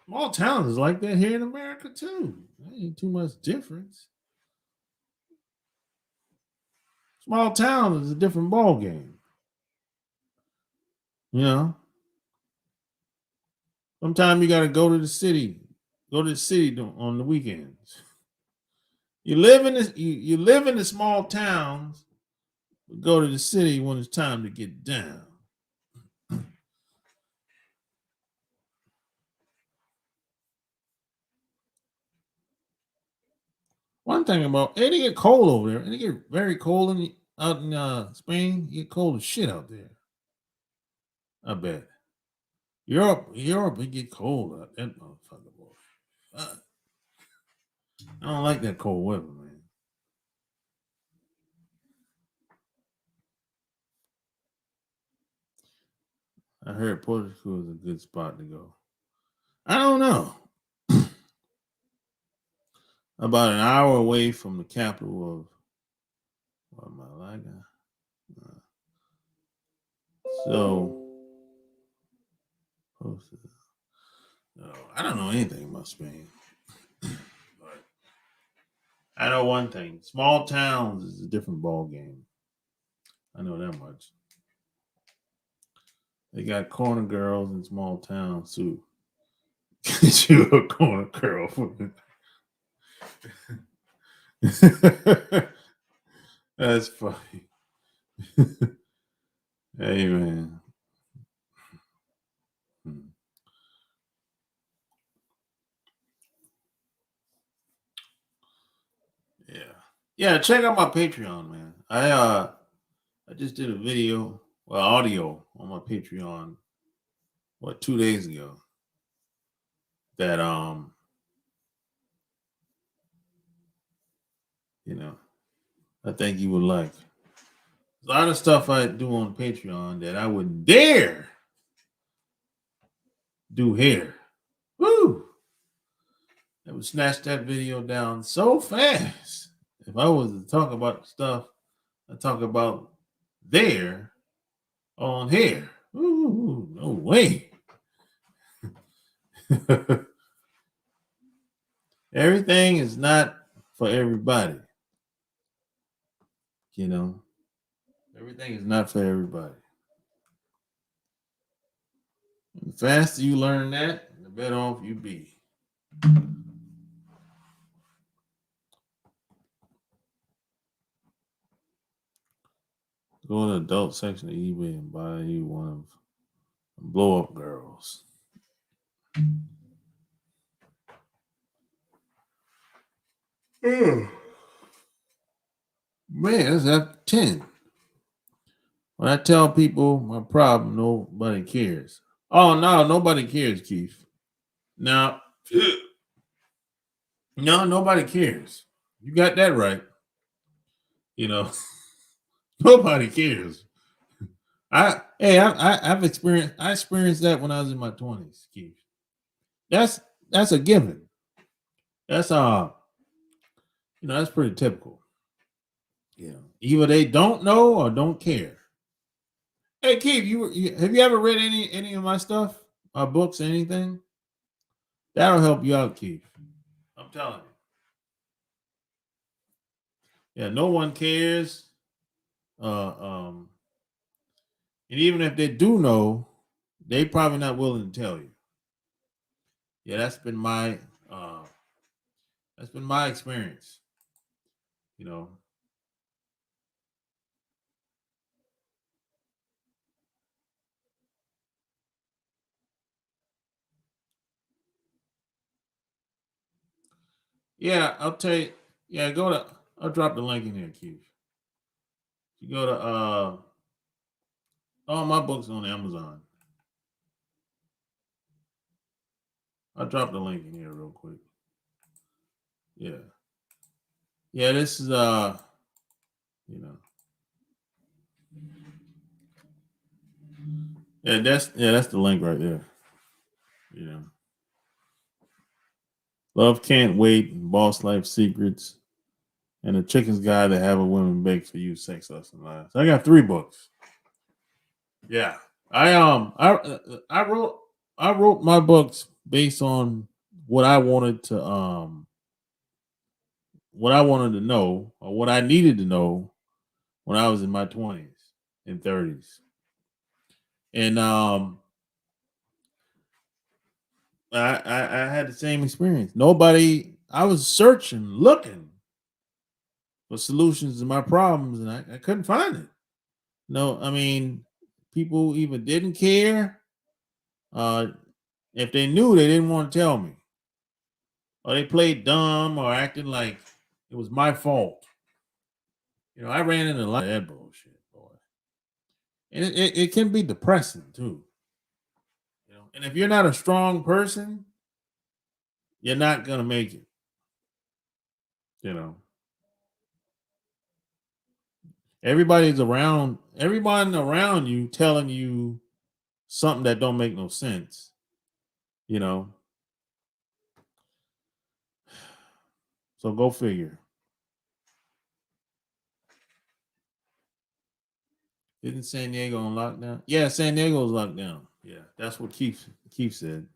is like that here in America too. There ain't too much difference. Small town is a different ball game. You know, sometimes you got to go to the city. Go to the city on the weekends. You live in the small towns, but go to the city when it's time to get down. One thing about it get cold over there. It get very cold out in Spain. It get cold as shit out there. I bet. Europe, it get cold out that motherfucker, boy. Uh, I don't like that cold weather, man. I heard Portugal is a good spot to go. I don't know. About an hour away from the capital of Malaga. Uh, so, no, I don't know anything about Spain. But I know one thing: small towns is a different ball game. I know that much. They got corner girls in small towns too. Get you a corner girl. That's funny. Hey man. Yeah. Yeah, check out my Patreon, man. I just did a video, well, audio on my Patreon, 2 days ago. That you know, I think you would like. A lot of stuff I do on Patreon that I would dare do here. Woo! I would snatch that video down so fast. If I was to talk about stuff I talk about there on here. Ooh, no way. Everything is not for everybody. You know, everything is not for everybody. The faster you learn that, the better off you be. Go to the adult section of eBay and buy you one of the blow up girls. Man, it's after 10. When I tell people my problem, nobody cares. Oh no, nobody cares, Keith. Now, no, nobody cares. You got that right. You know, nobody cares. I've experienced that when I was in my 20s, Keith. That's a given. That's that's pretty typical. You know, either they don't know or don't care. Hey, Keith, have you ever read any of my stuff, books, anything? That'll help you out, Keith. I'm telling you. Yeah, no one cares. And even if they do know, they probably not willing to tell you. Yeah, that's been my experience. You know. Yeah, I'll tell you. Yeah, I'll drop the link in here, Keith. You go to all my books on Amazon. I'll drop the link in here real quick. Yeah. Yeah, this is you know. That's the link right there. You know. Love Can't Wait, Boss Life Secrets, and The Chicken's Guide to Have a Woman Bake for You, Sex, Lust, and Lies. I got 3 books. Yeah. I wrote my books based on what I wanted to know or what I needed to know when I was in my 20s and 30s. And I had the same experience. I was searching, looking for solutions to my problems, and I couldn't find it. No, I mean, people either didn't care, uh, if they knew, they didn't want to tell me, or they played dumb or acted like it was my fault. You know, I ran into a lot of that bullshit, boy, and it can be depressing too. You know, and if you're not a strong person, you're not gonna make it. You know, everyone around you telling you something that don't make no sense. You know, so go figure. Isn't San Diego on lockdown? Yeah, San Diego's locked down. Yeah, that's what Keith said.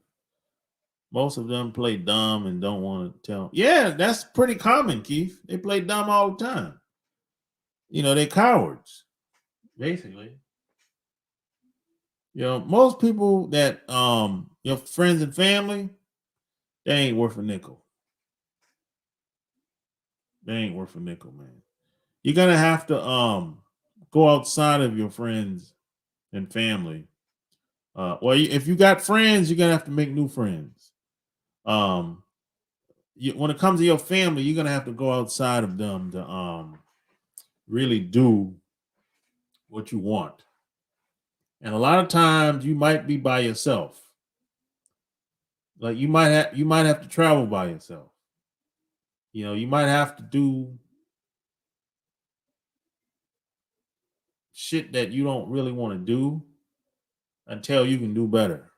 Most of them play dumb and don't want to tell. Yeah, that's pretty common, Keith. They play dumb all the time. You know, they cowards, basically. You know, most people that your friends and family, they ain't worth a nickel. They ain't worth a nickel, man. You're gonna have to go outside of your friends and family. If you got friends, you're gonna have to make new friends. Um, when it comes to your family, you're gonna have to go outside of them to really do what you want. And a lot of times, you might be by yourself. Like you might have to travel by yourself. You might have to do shit that you don't really want to do until you can do better.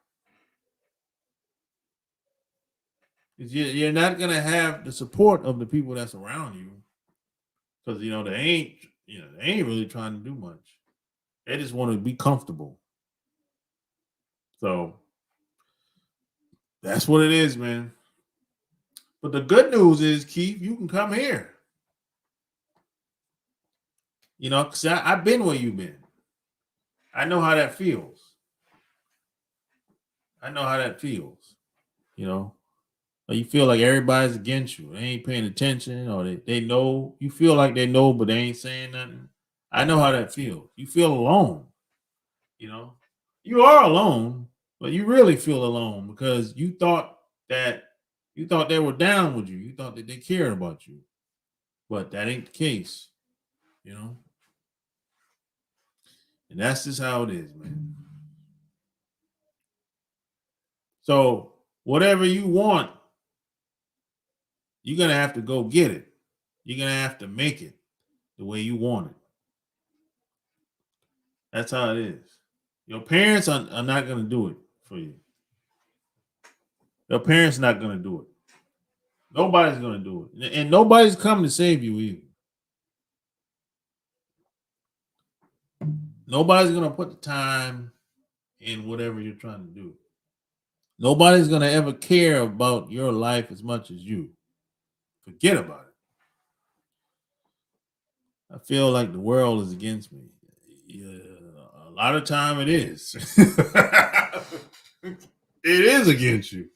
Because you're not gonna have the support of the people that's around you, because they ain't really trying to do much. They just want to be comfortable. So that's what it is, man. But the good news is, Keith, you can come here. Because I've been where you've been. I know how that feels. You feel like everybody's against you. They ain't paying attention, or they know. You feel like they know, but they ain't saying nothing. I know how that feels. You feel alone. You are alone, but you really feel alone because you thought they were down with you. You thought that they cared about you, but that ain't the case. And that's just how it is, man. So whatever you want, you're gonna have to go get it. You're gonna have to make it the way you want it. That's how it is. Your parents are not gonna do it for you. Your parents not gonna do it. Nobody's gonna do it, and nobody's coming to save you either. Nobody's gonna put the time in whatever you're trying to do. Nobody's gonna ever care about your life as much as you. Forget about it. I feel like the world is against me. Yeah, a lot of time it is. It is against you.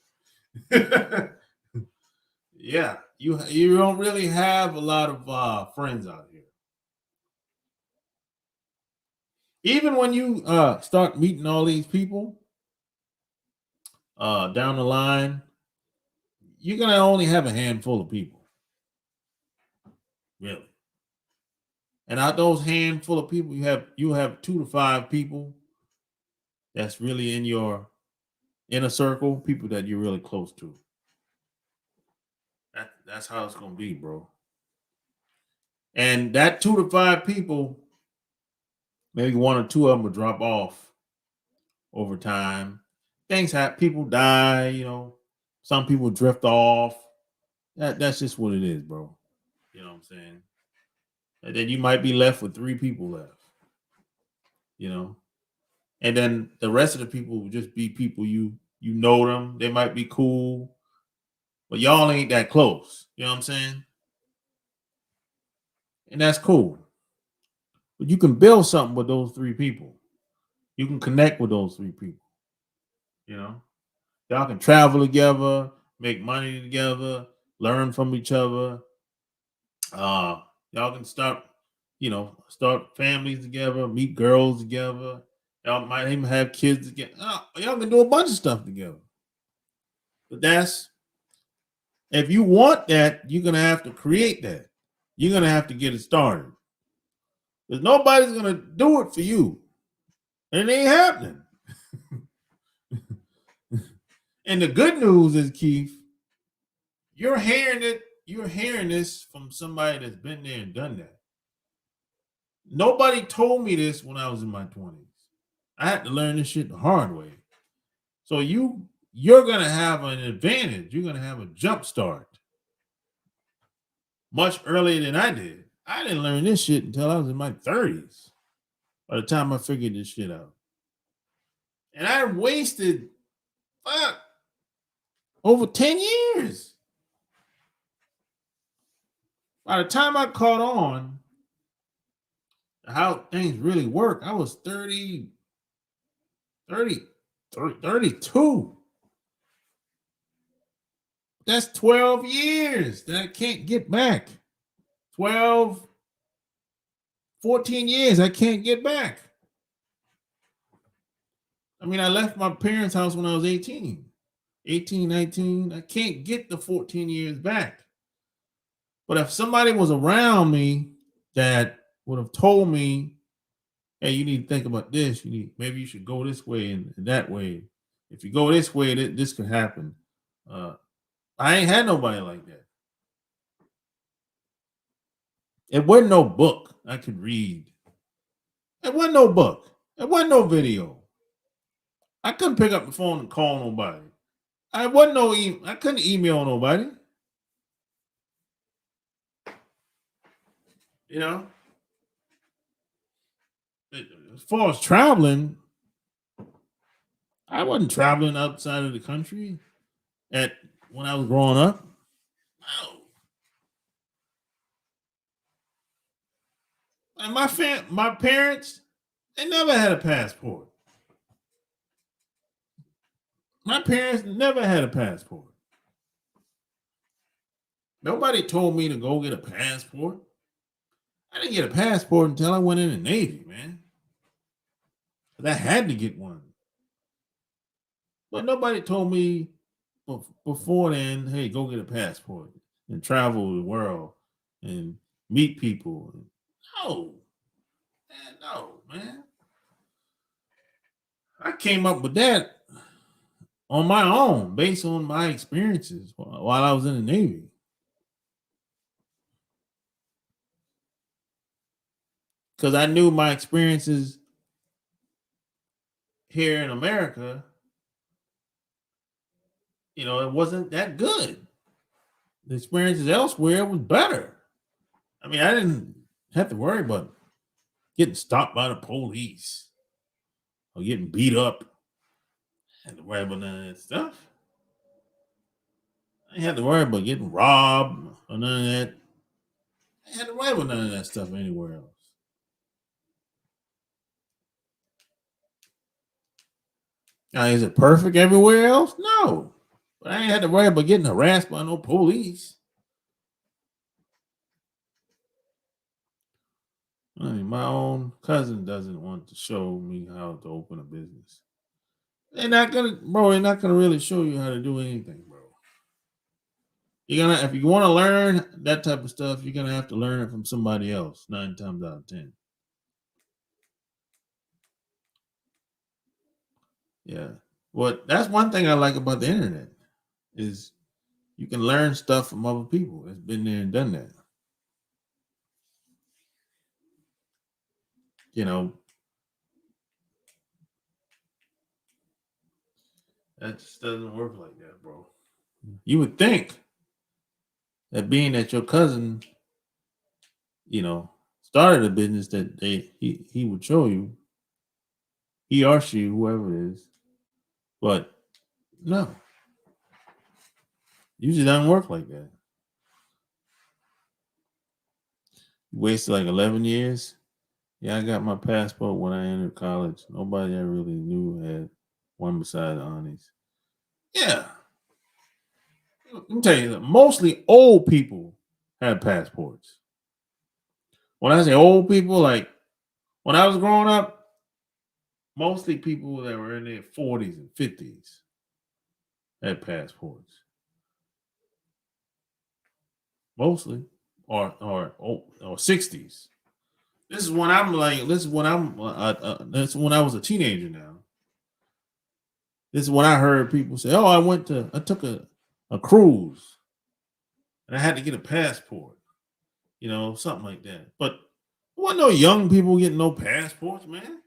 Yeah, you don't really have a lot of friends out here. Even when you start meeting all these people down the line, you're gonna only have a handful of people, really. And out those handful of people, you have 2 to 5 people that's really in your inner circle, people that you're really close to. That's how it's gonna be, bro. And that 2 to 5 people, maybe 1 or 2 of them will drop off over time. Things happen, people die, some people drift off. That's just what it is, bro. You know what I'm saying? And then you might be left with 3 people left. And then the rest of the people will just be people you know them. They might be cool, but y'all ain't that close. You know what I'm saying? And that's cool. But you can build something with those 3 people. You can connect with those 3 people. Y'all can travel together, make money together, learn from each other. Y'all can start families together, meet girls together. Y'all might even have kids together. Y'all can do a bunch of stuff together. But if you want that, you're gonna have to create that. You're gonna have to get it started. Because nobody's gonna do it for you. And it ain't happening. And the good news is, Keith, you're hearing this from somebody that's been there and done that. Nobody told me this when I was in my 20s. I had to learn this shit the hard way. So you're gonna have an advantage. You're gonna have a jump start much earlier than I did. I didn't learn this shit until I was in my 30s. By the time I figured this shit out. And I wasted over 10 years. By the time I caught on how things really work, I was 32. That's 12 years that I can't get back. 12, 14 years I can't get back. I mean, I left my parents' house when I was 18, 19. I can't get the 14 years back. But if somebody was around me that would have told me, hey, you need to think about this. Maybe you should go this way and that way. If you go this way, this could happen. I ain't had nobody like that. It wasn't no book I could read. It wasn't no book. It wasn't no video. I couldn't pick up the phone and call nobody. I couldn't email nobody. You know, as far as traveling, I wasn't traveling outside of the country when I was growing up. No. And my parents, they never had a passport. My parents never had a passport. Nobody told me to go get a passport. I didn't get a passport until I went in the Navy, man. But I had to get one. But nobody told me before then, hey, go get a passport and travel the world and meet people. No, man, no, man. I came up with that on my own, based on my experiences while I was in the Navy. Because I knew my experiences here in America, it wasn't that good. The experiences elsewhere was better. I mean, I didn't have to worry about getting stopped by the police or getting beat up. I had to worry about none of that stuff. I didn't have to worry about getting robbed or none of that. I had to worry about none of that stuff anywhere else. Now, is it perfect everywhere else? No. But I ain't had to worry about getting harassed by no police. I mean, my own cousin doesn't want to show me how to open a business. They're not gonna really show you how to do anything, bro. If you want to learn that type of stuff, you're gonna have to learn it from somebody else 9 times out of 10. Yeah. Well, that's one thing I like about the internet is you can learn stuff from other people that's been there and done that. That just doesn't work like that, bro. You would think that being that your cousin, started a business that he would show you, he or she, whoever it is, but no, usually doesn't work like that. You wasted like 11 years. Yeah, I got my passport when I entered college. Nobody I really knew had one beside the Anis. Yeah. Let me tell you, mostly old people had passports. When I say old people, like when I was growing up, mostly people that were in their 40s and 50s had passports. Mostly. Or 60s. This is when I was a teenager now. This is when I heard people say, oh, I took a cruise and I had to get a passport, something like that. But there wasn't no young people getting no passports, man.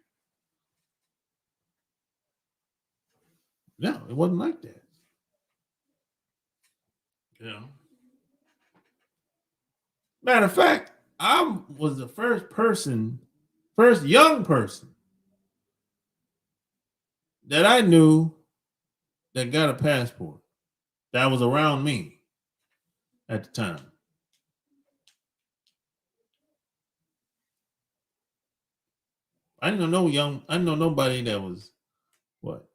No, it wasn't like that. Matter of fact, I was the first young person that I knew that got a passport that was around me at the time. I didn't know nobody that was what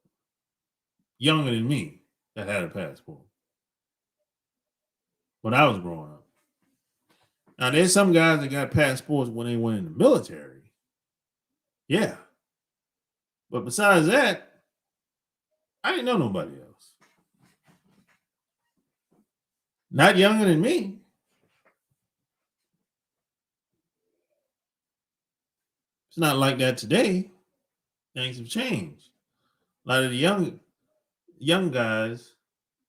younger than me that had a passport when I was growing up. Now, there's some guys that got passports when they went in the military. Yeah. But besides that, I didn't know nobody else. Not younger than me. It's not like that today. Things have changed. A lot of the young guys,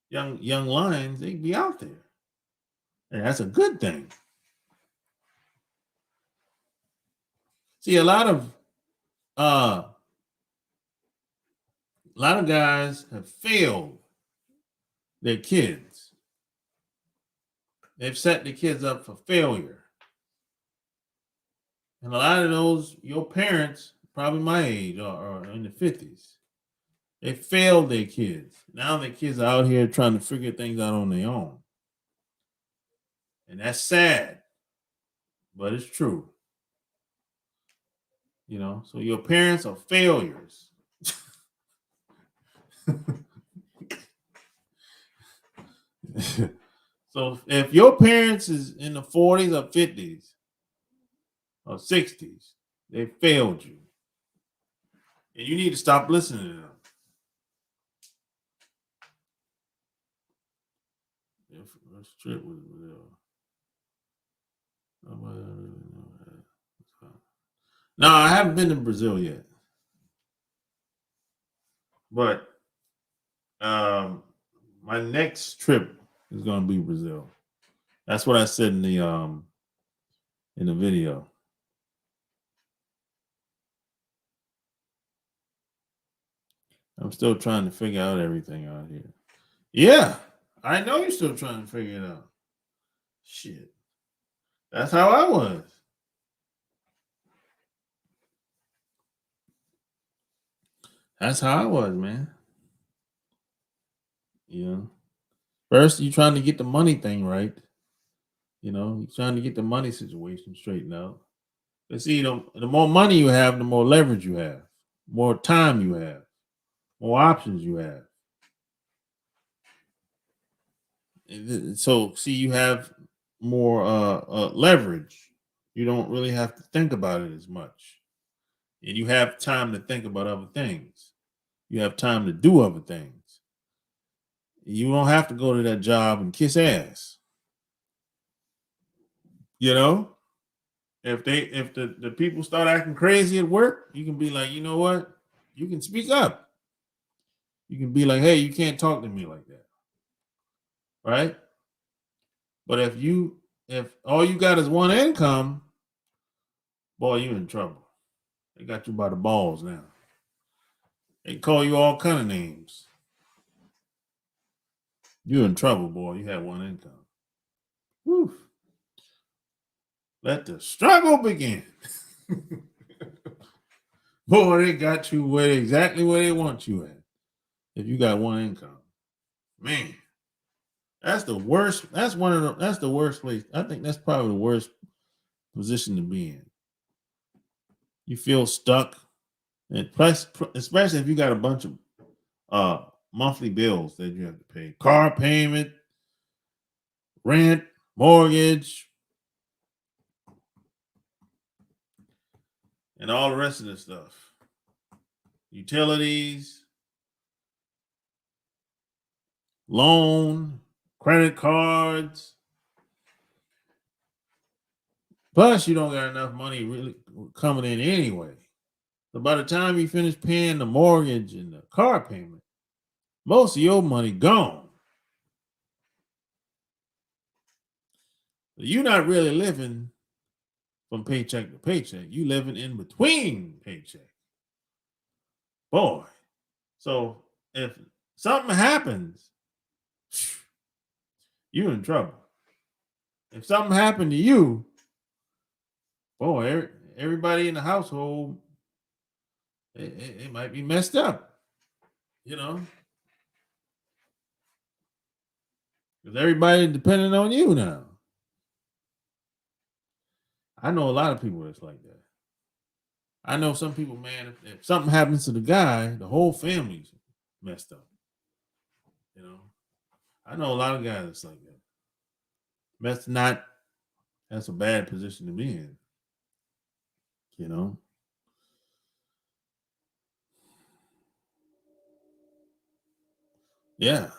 young lions, they be out there. And that's a good thing. See, a lot of guys have failed their kids. They've set the kids up for failure. And a lot of those, your parents, probably my age or in the 50s, they failed their kids. Now their kids are out here trying to figure things out on their own. And that's sad, but it's true. You know, so your parents are failures. So if your parents is in the 40s or 50s or 60s, they failed you. And you need to stop listening to them. Let's trip with No, I haven't been to Brazil yet. But my next trip is going to be Brazil. That's what I said in the video. I'm still trying to figure out everything out here. Yeah, I know you're still trying to figure it out. Shit. That's how I was. That's how I was, man. You know, first you're trying to get the money thing right. You know, you're trying to get the money situation straightened out. But see, the more money you have, the more leverage you have, more time you have, more options you have. So, see, you have more leverage. You don't really have to think about it as much. And you have time to think about other things. You have time to do other things. You don't have to go to that job and kiss ass. You know? If the people start acting crazy at work, you can be like, you know what? You can speak up. You can be like, hey, you can't talk to me like that. Right? But if all you got is one income, boy, you in trouble. They got you by the balls now. They call you all kind of names. You're in trouble, boy. You have one income. Whew. Let the struggle begin. Boy, they got you exactly where they want you at. If you got one income, man, that's the worst. That's the worst place. I think that's probably the worst position to be in. You feel stuck, and plus, especially if you got a bunch of monthly bills that you have to pay, car payment, rent, mortgage, and all the rest of this stuff. Utilities, loan, credit cards. Plus, you don't got enough money really coming in anyway. So by the time you finish paying the mortgage and the car payment, most of your money gone. So you're not really living from paycheck to paycheck. You living in between paycheck. Boy. So if something happens, you're in trouble. If something happened to you, boy, everybody in the household, it might be messed up, you know, because everybody depending on you now. I know a lot of people that's like that. I know some people, man, if something happens to the guy, the whole family's messed up. You know, I know a lot of guys that's like that. That's not That's a bad position to be in. You know? Yeah.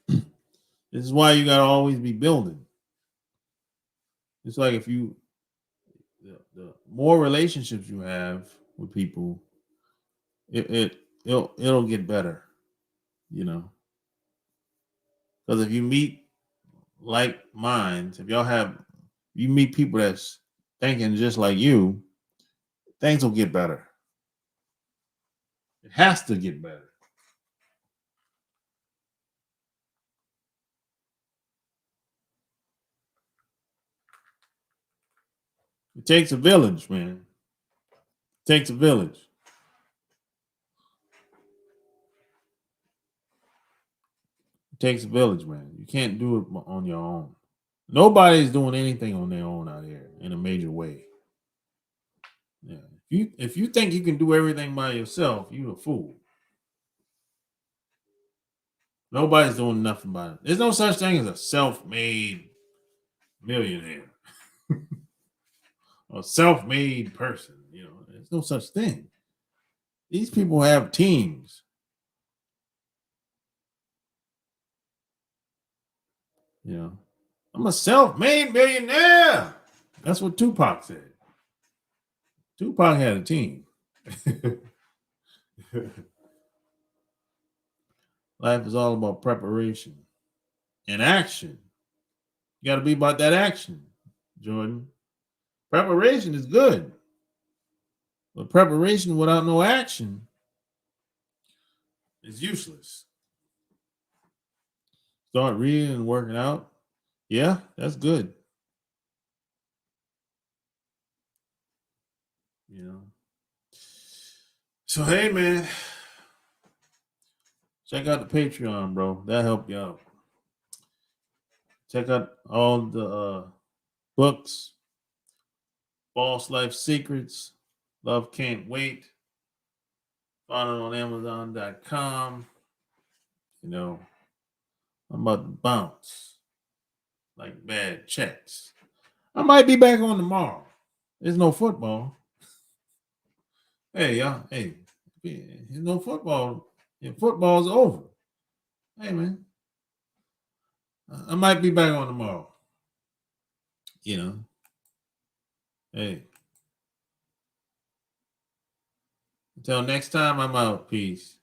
This is why you got to always be building. It's like if you, the more relationships you have with people, it'll get better, you know. Because if you meet like minds, if y'all have, you meet people that's thinking just like you, things will get better. It has to get better. It takes a village, man. It takes a village. It takes a village, man. You can't do it on your own. Nobody's doing anything on their own out here in a major way. Yeah. If you think you can do everything by yourself, you're a fool. Nobody's doing nothing by it. There's no such thing as a self-made millionaire or self-made person. You know, there's no such thing. These people have teams. You know, I'm a self-made millionaire. That's what Tupac said. Tupac had a team. Life is all about preparation and action. You got to be about that action, Jordan. Preparation is good, but preparation without no action is useless. Start reading and working out. Yeah, that's good. You know. So hey, man, check out the Patreon, bro. That help you out. Check out all the books, Boss Life Secrets, Love Can't Wait. Find it on Amazon.com. You know, I'm about to bounce like bad checks. I might be back on tomorrow. There's no football. Hey, y'all. Hey, there's no football. Yeah, football's over. Hey, man. I might be back on tomorrow. You know. Hey. Until next time, I'm out. Peace.